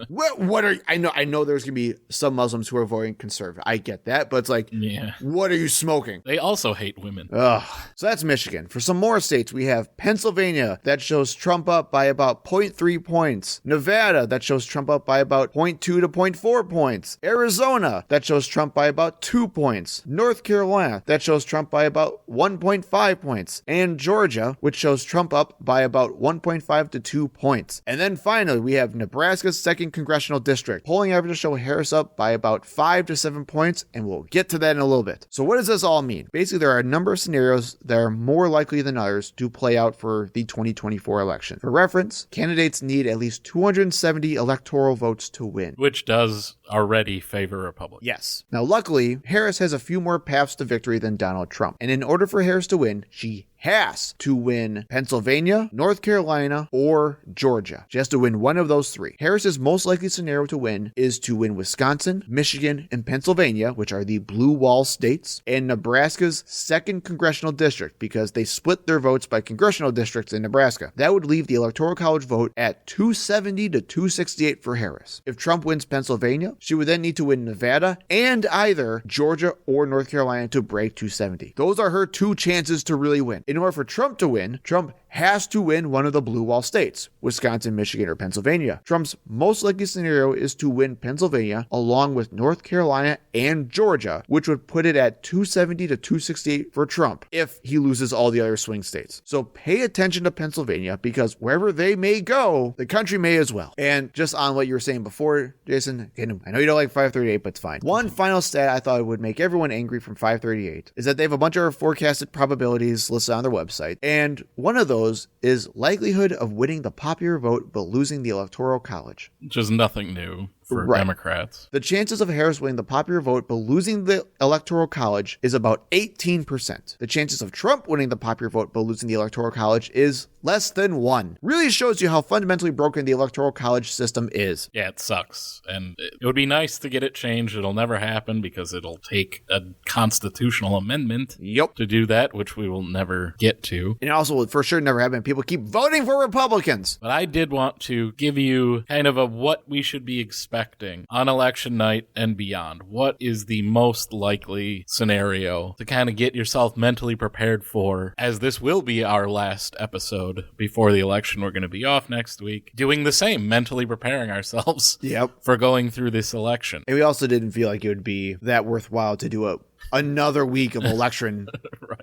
What are I know there's gonna be some Muslims who are voting conservative. I get that, but it's like, Yeah. What are you smoking? They also hate women. Ugh. So that's Michigan. For some more states, we have Pennsylvania that shows Trump up by about 0.3 points. Nevada that shows Trump up by about 0.2 to 0.4 points. Arizona that shows Trump by about 2 points. North Carolina that shows Trump by about 1.5 points. And Georgia, which shows Trump up by about 1.5 to 2 points. And then finally, we have Nebraska's 2nd Congressional District. Polling averages show Harris up by about 5 to 7 points, and we'll get to that in a little bit. So what does this all mean? Basically, there are a number of scenarios that are more likely than others to play out for the 2024 election. For reference, candidates need at least 270 electoral votes to win. Which does already favor Republicans. Yes. Now, luckily, Harris has a few more paths to victory than Donald Trump. And in order for Harris to win, she has to win Pennsylvania, North Carolina, or Georgia. She has to win one of those three. Harris's most likely scenario to win is to win Wisconsin, Michigan, and Pennsylvania, which are the blue wall states, and Nebraska's 2nd Congressional District, because they split their votes by congressional districts in Nebraska. That would leave the Electoral College vote at 270 to 268 for Harris. If Trump wins Pennsylvania, she would then need to win Nevada and either Georgia or North Carolina to break 270. Those are her two chances to really win. In order for Trump to win, Trump has to win one of the blue wall states, Wisconsin, Michigan, or Pennsylvania. Trump's most likely scenario is to win Pennsylvania along with North Carolina and Georgia, which would put it at 270 to 268 for Trump if he loses all the other swing states. So pay attention to Pennsylvania, because wherever they may go, the country may as well. And just on what you were saying before, Jason, I know you don't like 538, but it's fine. One final stat I thought would make everyone angry from 538 is that they have a bunch of forecasted probabilities listed on their website, and one of those is likelihood of winning the popular vote but losing the Electoral College. Which is nothing new for Right. Democrats. The chances of Harris winning the popular vote but losing the Electoral College is about 18%. The chances of Trump winning the popular vote but losing the Electoral College is less than 1. Really shows you how fundamentally broken the Electoral College system is. Yeah, it sucks. And it would be nice to get it changed. It'll never happen because it'll take a constitutional amendment Yep. to do that, which we will never get to. And also will for sure never happen. People keep voting for Republicans. But I did want to give you kind of a what we should be expecting on election night and beyond. What is the most likely scenario to kind of get yourself mentally prepared for, as this will be our last episode before the election. We're going to be off next week, doing the same, mentally preparing ourselves Yep. for going through this election. And we also didn't feel like it would be that worthwhile to do another week of election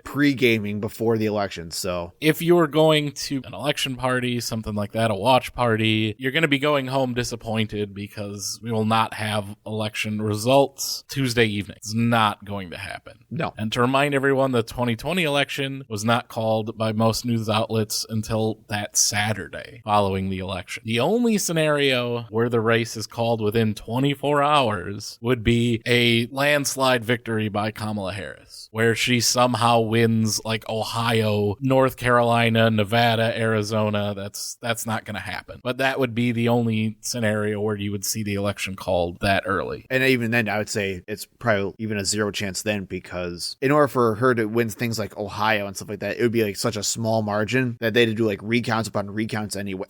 pre-gaming before the election. So If you're going to an election party, something like that, a watch party, you're going to be going home disappointed because we will not have election results Tuesday evening. It's not going to happen. no. And to remind everyone, the 2020 election was not called by most news outlets until that Saturday following the election. The only scenario where the race is called within 24 hours would be a landslide victory by Kamala Harris, where she somehow wins like Ohio, North Carolina, Nevada, Arizona. That's not going to happen. But that would be the only scenario where you would see the election called that early. And even then, I would say it's probably even a 0 chance then, because in order for her to win things like Ohio and stuff like that, it would be like such a small margin that they'd do like recounts upon recounts anyway.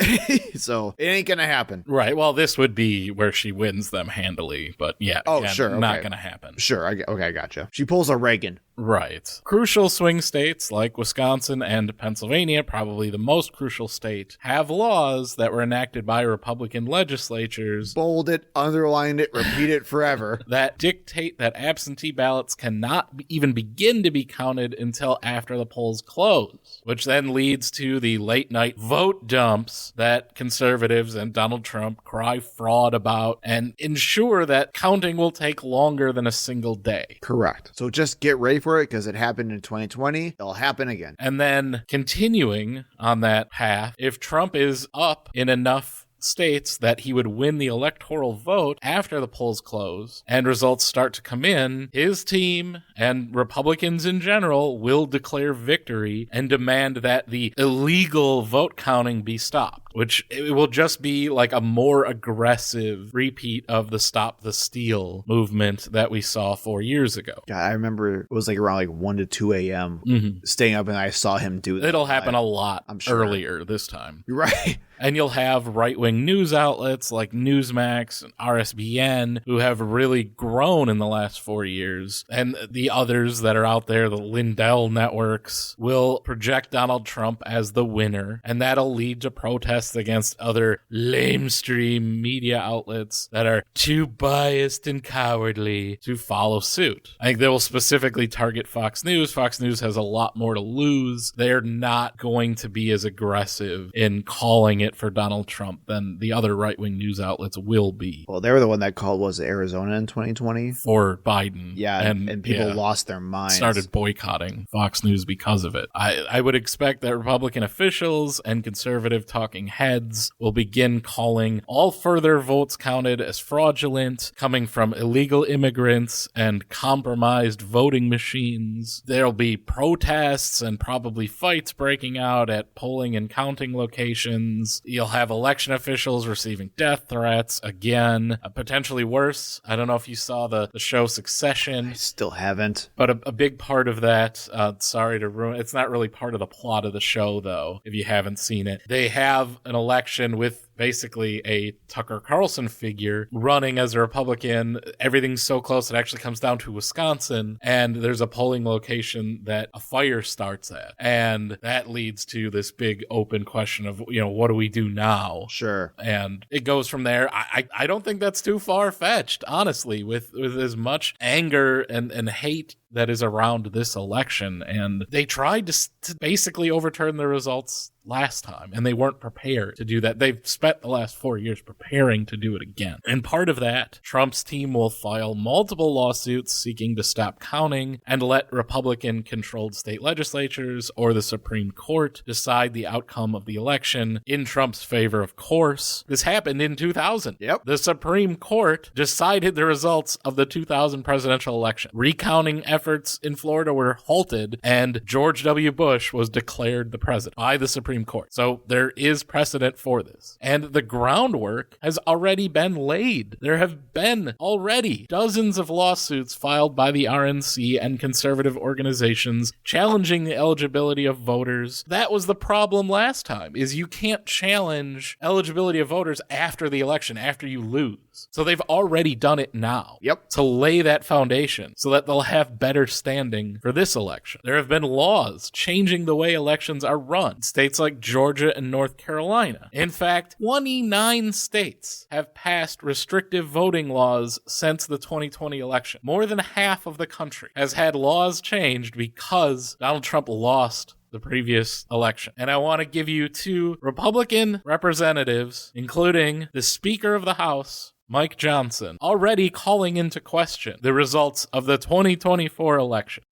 So it ain't gonna happen. Right. Well, this would be where she wins them handily, but yeah. Oh, again, sure. Not Okay. going to happen. Sure. I gotcha. She pulls a Reagan. Right. Crucial swing states like Wisconsin and Pennsylvania, probably the most crucial state, have laws that were enacted by Republican legislatures Bold it, underline it, repeat it forever. that dictate that absentee ballots cannot even begin to be counted until after the polls close, which then leads to the late night vote dumps that conservatives and Donald Trump cry fraud about and ensure that counting will take longer than a single day. Correct. So just get ready for it because it happened in 2020. It'll happen again. And then continuing on that path, if Trump is up in enough states that he would win the electoral vote after the polls close and results start to come in, his team and Republicans in general will declare victory and demand that the illegal vote counting be stopped, which it will just be like a more aggressive repeat of the Stop the Steal movement that we saw 4 years ago. God, I remember it was like around like 1 to 2 a.m. Staying up and I saw him do that. It'll happen a lot I'm sure. earlier this time. You're right. And you'll have right-wing news outlets like Newsmax and RSBN who have really grown in the last 4 years. And the others that are out there, the Lindell networks, will project Donald Trump as the winner. And that'll lead to protests against other lamestream media outlets that are too biased and cowardly to follow suit. I think they will specifically target Fox News. Fox News has a lot more to lose. They're not going to be as aggressive in calling it for Donald Trump than the other right-wing news outlets will be. Well, they were the one that called, was it Arizona in 2020? For Biden. Yeah, and people lost their minds. Started boycotting Fox News because of it. I would expect that Republican officials and conservative talking heads will begin calling all further votes counted as fraudulent, coming from illegal immigrants and compromised voting machines. There'll be protests and probably fights breaking out at polling and counting locations. You'll have election officials receiving death threats again, potentially worse. I don't know if you saw the show Succession. I still haven't. But a big part of that, sorry to ruin, it's not really part of the plot of the show, though, if you haven't seen it. They have an election with basically a Tucker Carlson figure running as a Republican. Everything's so close, it actually comes down to Wisconsin, and there's a polling location that a fire starts at. And that leads to this big open question of, what do we do now? Sure. And it goes from there. I don't think that's too far-fetched, honestly, with as much anger and hate that is around this election. And they tried to basically overturn the results last time, and they weren't prepared to do that. They've spent the last 4 years preparing to do it again. And part of that, Trump's team will file multiple lawsuits seeking to stop counting and let Republican-controlled state legislatures or the Supreme Court decide the outcome of the election in Trump's favor, of course. This happened in 2000. Yep. The Supreme Court decided the results of the 2000 presidential election. Recounting efforts in Florida were halted, and George W. Bush was declared the president by the Supreme Court. So there is precedent for this. And the groundwork has already been laid. There have been already dozens of lawsuits filed by the RNC and conservative organizations challenging the eligibility of voters. That was the problem last time, is you can't challenge eligibility of voters after the election, after you lose. So they've already done it now. Yep. To lay that foundation so that they'll have better standing for this election. There have been laws changing the way elections are run. States like Georgia and North Carolina. In fact, 29 states have passed restrictive voting laws since the 2020 election. More than half of the country has had laws changed because Donald Trump lost the previous election. And I want to give you two Republican representatives, including the Speaker of the House, Mike Johnson, already calling into question the results of the 2024 election.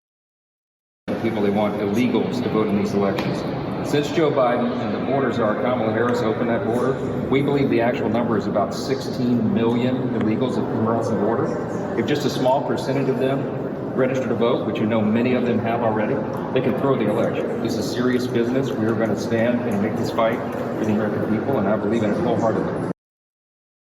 People, they want illegals to vote in these elections. Since Joe Biden and the border czar Kamala Harris opened that border, we believe the actual number is about 16 million illegals that come across the border. If just a small percentage of them register to vote, which many of them have already, they can throw the election. This is serious business. We are going to stand and make this fight for the American people, and I believe in it wholeheartedly.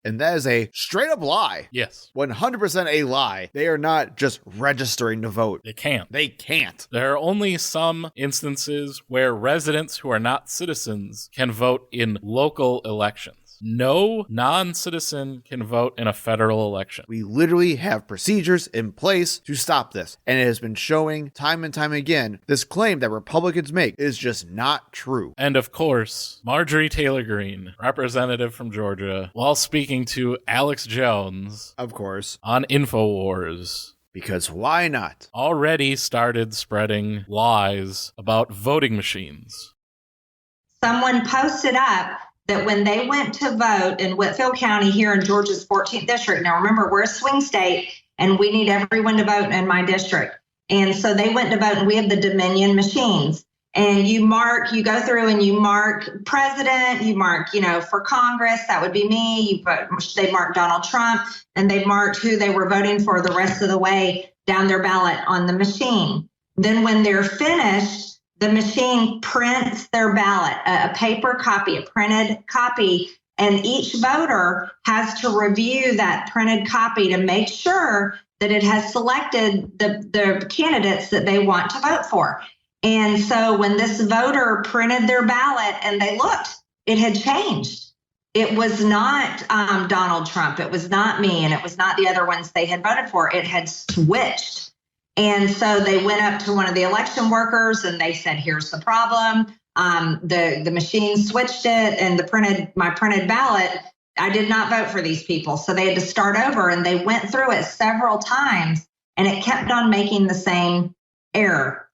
And that is a straight up lie. Yes. 100% a lie. They are not just registering to vote. They can't. They can't. There are only some instances where residents who are not citizens can vote in local elections. No non-citizen can vote in a federal election. We literally have procedures in place to stop this. And it has been showing time and time again, this claim that Republicans make is just not true. And of course, Marjorie Taylor Greene, representative from Georgia, while speaking to Alex Jones, Of course. on InfoWars, Because why not? already started spreading lies about voting machines. Someone posted up that when they went to vote in Whitfield County here in Georgia's 14th district, now remember, we're a swing state and we need everyone to vote in my district. And so they went to vote, and we have the Dominion machines. And you go through and you mark president, you mark, for Congress, that would be me. They marked Donald Trump, and they marked who they were voting for the rest of the way down their ballot on the machine. Then when they're finished, the machine prints their ballot, a paper copy, a printed copy, and each voter has to review that printed copy to make sure that it has selected the candidates that they want to vote for. And so when this voter printed their ballot and they looked, it had changed. It was not Donald Trump. It was not me. And it was not the other ones they had voted for. It had switched. And so they went up to one of the election workers and they said, here's the problem. The machine switched it, and my printed ballot, I did not vote for these people. So they had to start over, and they went through it several times, and it kept on making the same error,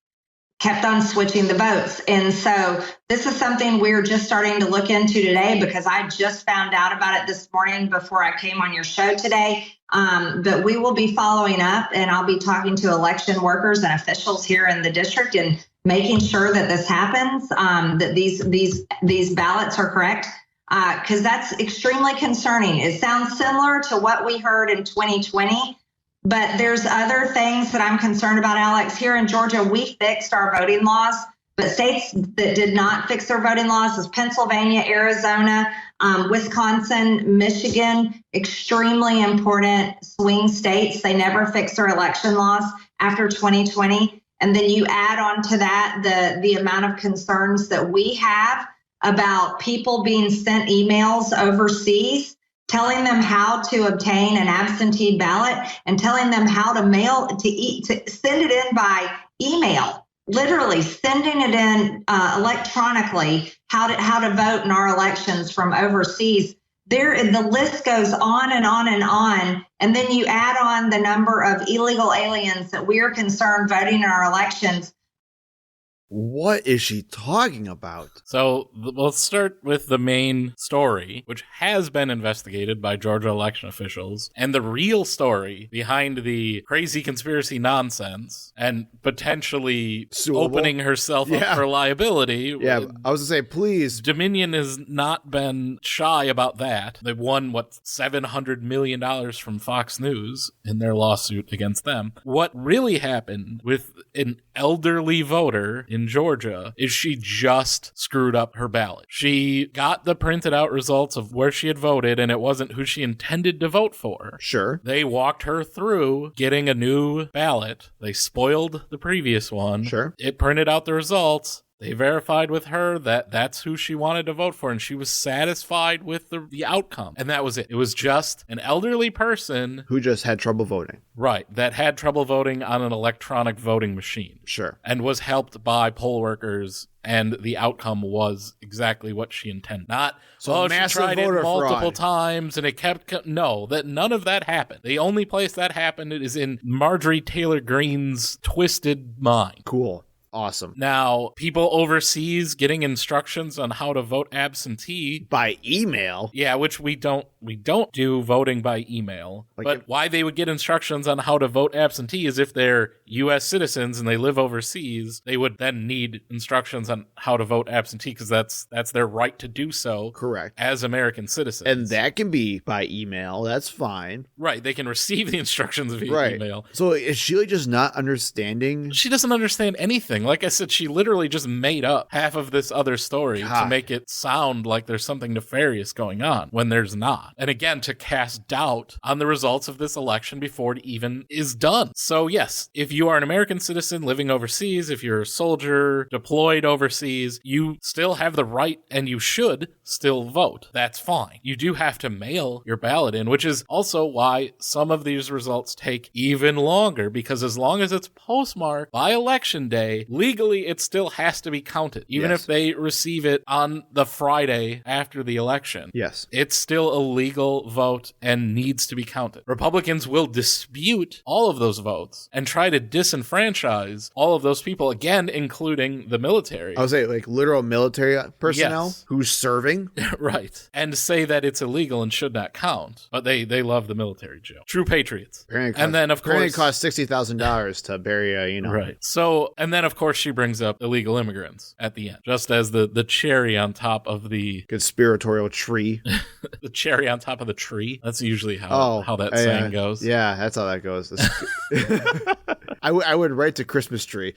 kept on switching the votes. And so this is something we're just starting to look into today, because I just found out about it this morning before I came on your show today. But we will be following up, and I'll be talking to election workers and officials here in the district and making sure that this happens, that these ballots are correct, because that's extremely concerning. It sounds similar to what we heard in 2020, but there's other things that I'm concerned about, Alex. Here in Georgia, we fixed our voting laws, but states that did not fix their voting laws is Pennsylvania, Arizona, Wisconsin, Michigan, extremely important swing states. They never fixed their election laws after 2020. And then you add on to that the amount of concerns that we have about people being sent emails overseas, telling them how to obtain an absentee ballot and telling them how to send it in by email, literally sending it in electronically, how to vote in our elections from overseas. The list goes on and on and on. And then you add on the number of illegal aliens that we are concerned voting in our elections. What is she talking about? So let's start with the main story, which has been investigated by Georgia election officials, and the real story behind the crazy conspiracy nonsense and potentially Suable. opening herself up for liability. Yeah, I was going to say, please. Dominion has not been shy about that. They won, $700 million from Fox News in their lawsuit against them. What really happened with an elderly voter in Georgia is she just screwed up her ballot. She got the printed out results of where she had voted, and it wasn't who she intended to vote for. Sure. They walked her through getting a new ballot. They spoiled the previous one. Sure. It printed out the results. They verified with her that that's who she wanted to vote for, and she was satisfied with the outcome. And that was it. It was just an elderly person who just had trouble voting. Right, that had trouble voting on an electronic voting machine. Sure. And was helped by poll workers, and the outcome was exactly what she intended. Not, so she tried it multiple times and it kept... No, that none of that happened. The only place that happened is in Marjorie Taylor Greene's twisted mind. Cool. Awesome. Now, people overseas getting instructions on how to vote absentee by email. Yeah, which we don't do voting by email. But why they would get instructions on how to vote absentee is if they're U.S. citizens and they live overseas, they would then need instructions on how to vote absentee, because that's their right to do so. Correct. As American citizens. And that can be by email. That's fine. Right. They can receive the instructions via email. So is she just not understanding? She doesn't understand anything. anything. Like I said, she literally just made up half of this other story to make it sound like there's something nefarious going on when there's not. And again, to cast doubt on the results of this election before it even is done. So yes, if you are an American citizen living overseas, if you're a soldier deployed overseas, you still have the right and you should still vote. That's fine. You do have to mail your ballot in, which is also why some of these results take even longer, because as long as it's postmarked by election day, legally it still has to be counted. Even if they receive it on the Friday after the election. Yes. It's still a legal vote and needs to be counted. Republicans will dispute all of those votes and try to disenfranchise all of those people, again, including the military. I would say like literal military personnel who's serving. Right. And say that it's illegal and should not count. But they love the military jail. True patriots. And then, of course, it costs $60,000 to bury a, Right. So, and then, of course, she brings up illegal immigrants at the end, just as the cherry on top of the conspiratorial tree. The cherry on top of the tree. That's usually how that saying goes. Yeah, that's how that goes. I would write to Christmas tree.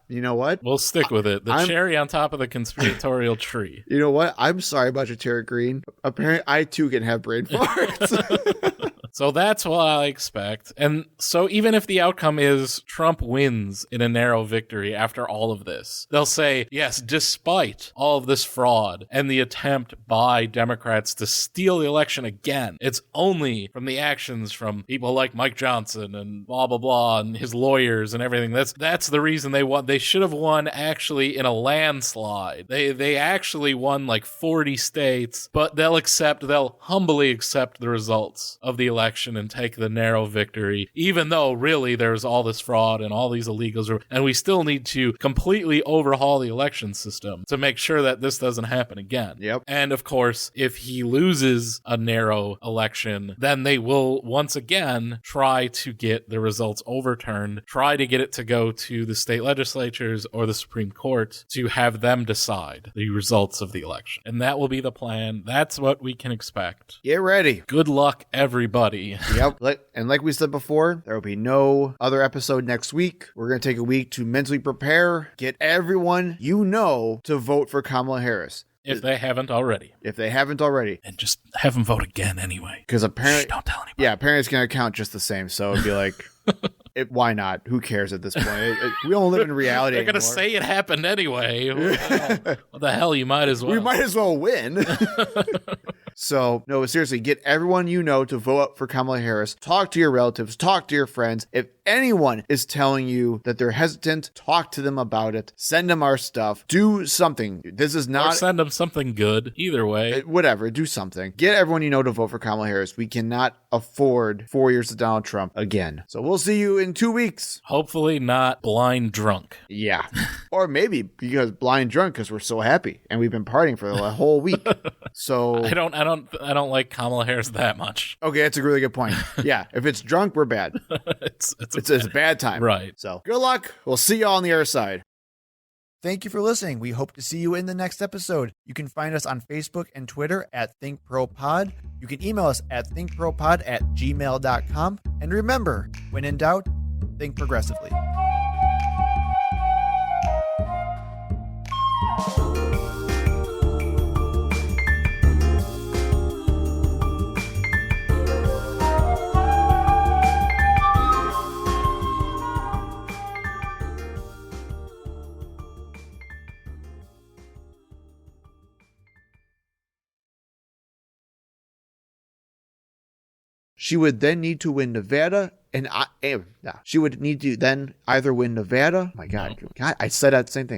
You know what? We'll stick with it. The cherry on top of the conspiratorial tree. You know what? I'm sorry about your Tara Green. Apparently, I too can have brain farts. So that's what I expect. And so even if the outcome is Trump wins in a narrow victory after all of this, they'll say, yes, despite all of this fraud and the attempt by Democrats to steal the election again, it's only from the actions from people like Mike Johnson and blah, blah, blah, and his lawyers and everything. That's the reason they won. They should have won actually in a landslide. They actually won like 40 states, but they'll humbly accept the results of the election and take the narrow victory, even though really there's all this fraud and all these illegals, and we still need to completely overhaul the election system to make sure that this doesn't happen again. Yep. And of course, if he loses a narrow election, then they will once again try to get the results overturned, try to get it to go to the state legislatures or the Supreme Court to have them decide the results of the election. And that will be the plan. That's what we can expect. Get ready. Good luck, everybody. Yep. And like we said before, there will be no other episode next week. We're going to take a week to mentally prepare, get everyone you know to vote for Kamala Harris. If they haven't already. And just have them vote again anyway. Because apparently, don't tell anybody. Yeah, apparently it's going to count just the same. So it'd be like, why not? Who cares at this point? We don't live in reality They're going to say it happened anyway. What the hell? You might as well. We might as well win. So, no, seriously, get everyone you know to vote for Kamala Harris. Talk to your relatives. Talk to your friends. If anyone is telling you that they're hesitant, talk to them about it. Send them our stuff. Do something. This is not... Or send them something good. Either way. Whatever. Do something. Get everyone you know to vote for Kamala Harris. We cannot afford 4 years of Donald Trump again. So we'll see you in 2 weeks. Hopefully not blind drunk. Yeah. Or maybe because blind drunk because we're so happy and we've been partying for the whole week. So... I don't like Kamala Harris that much. Okay, that's a really good point. Yeah, if it's drunk, we're bad. It's a bad time. Right. So good luck. We'll see you all on the other side. Thank you for listening. We hope to see you in the next episode. You can find us on Facebook and Twitter at ThinkProPod. You can email us at thinkpropod@gmail.com. And remember, when in doubt, think progressively. She would then need to win Nevada, she would need to then either win Nevada. Oh my God, I said that same thing.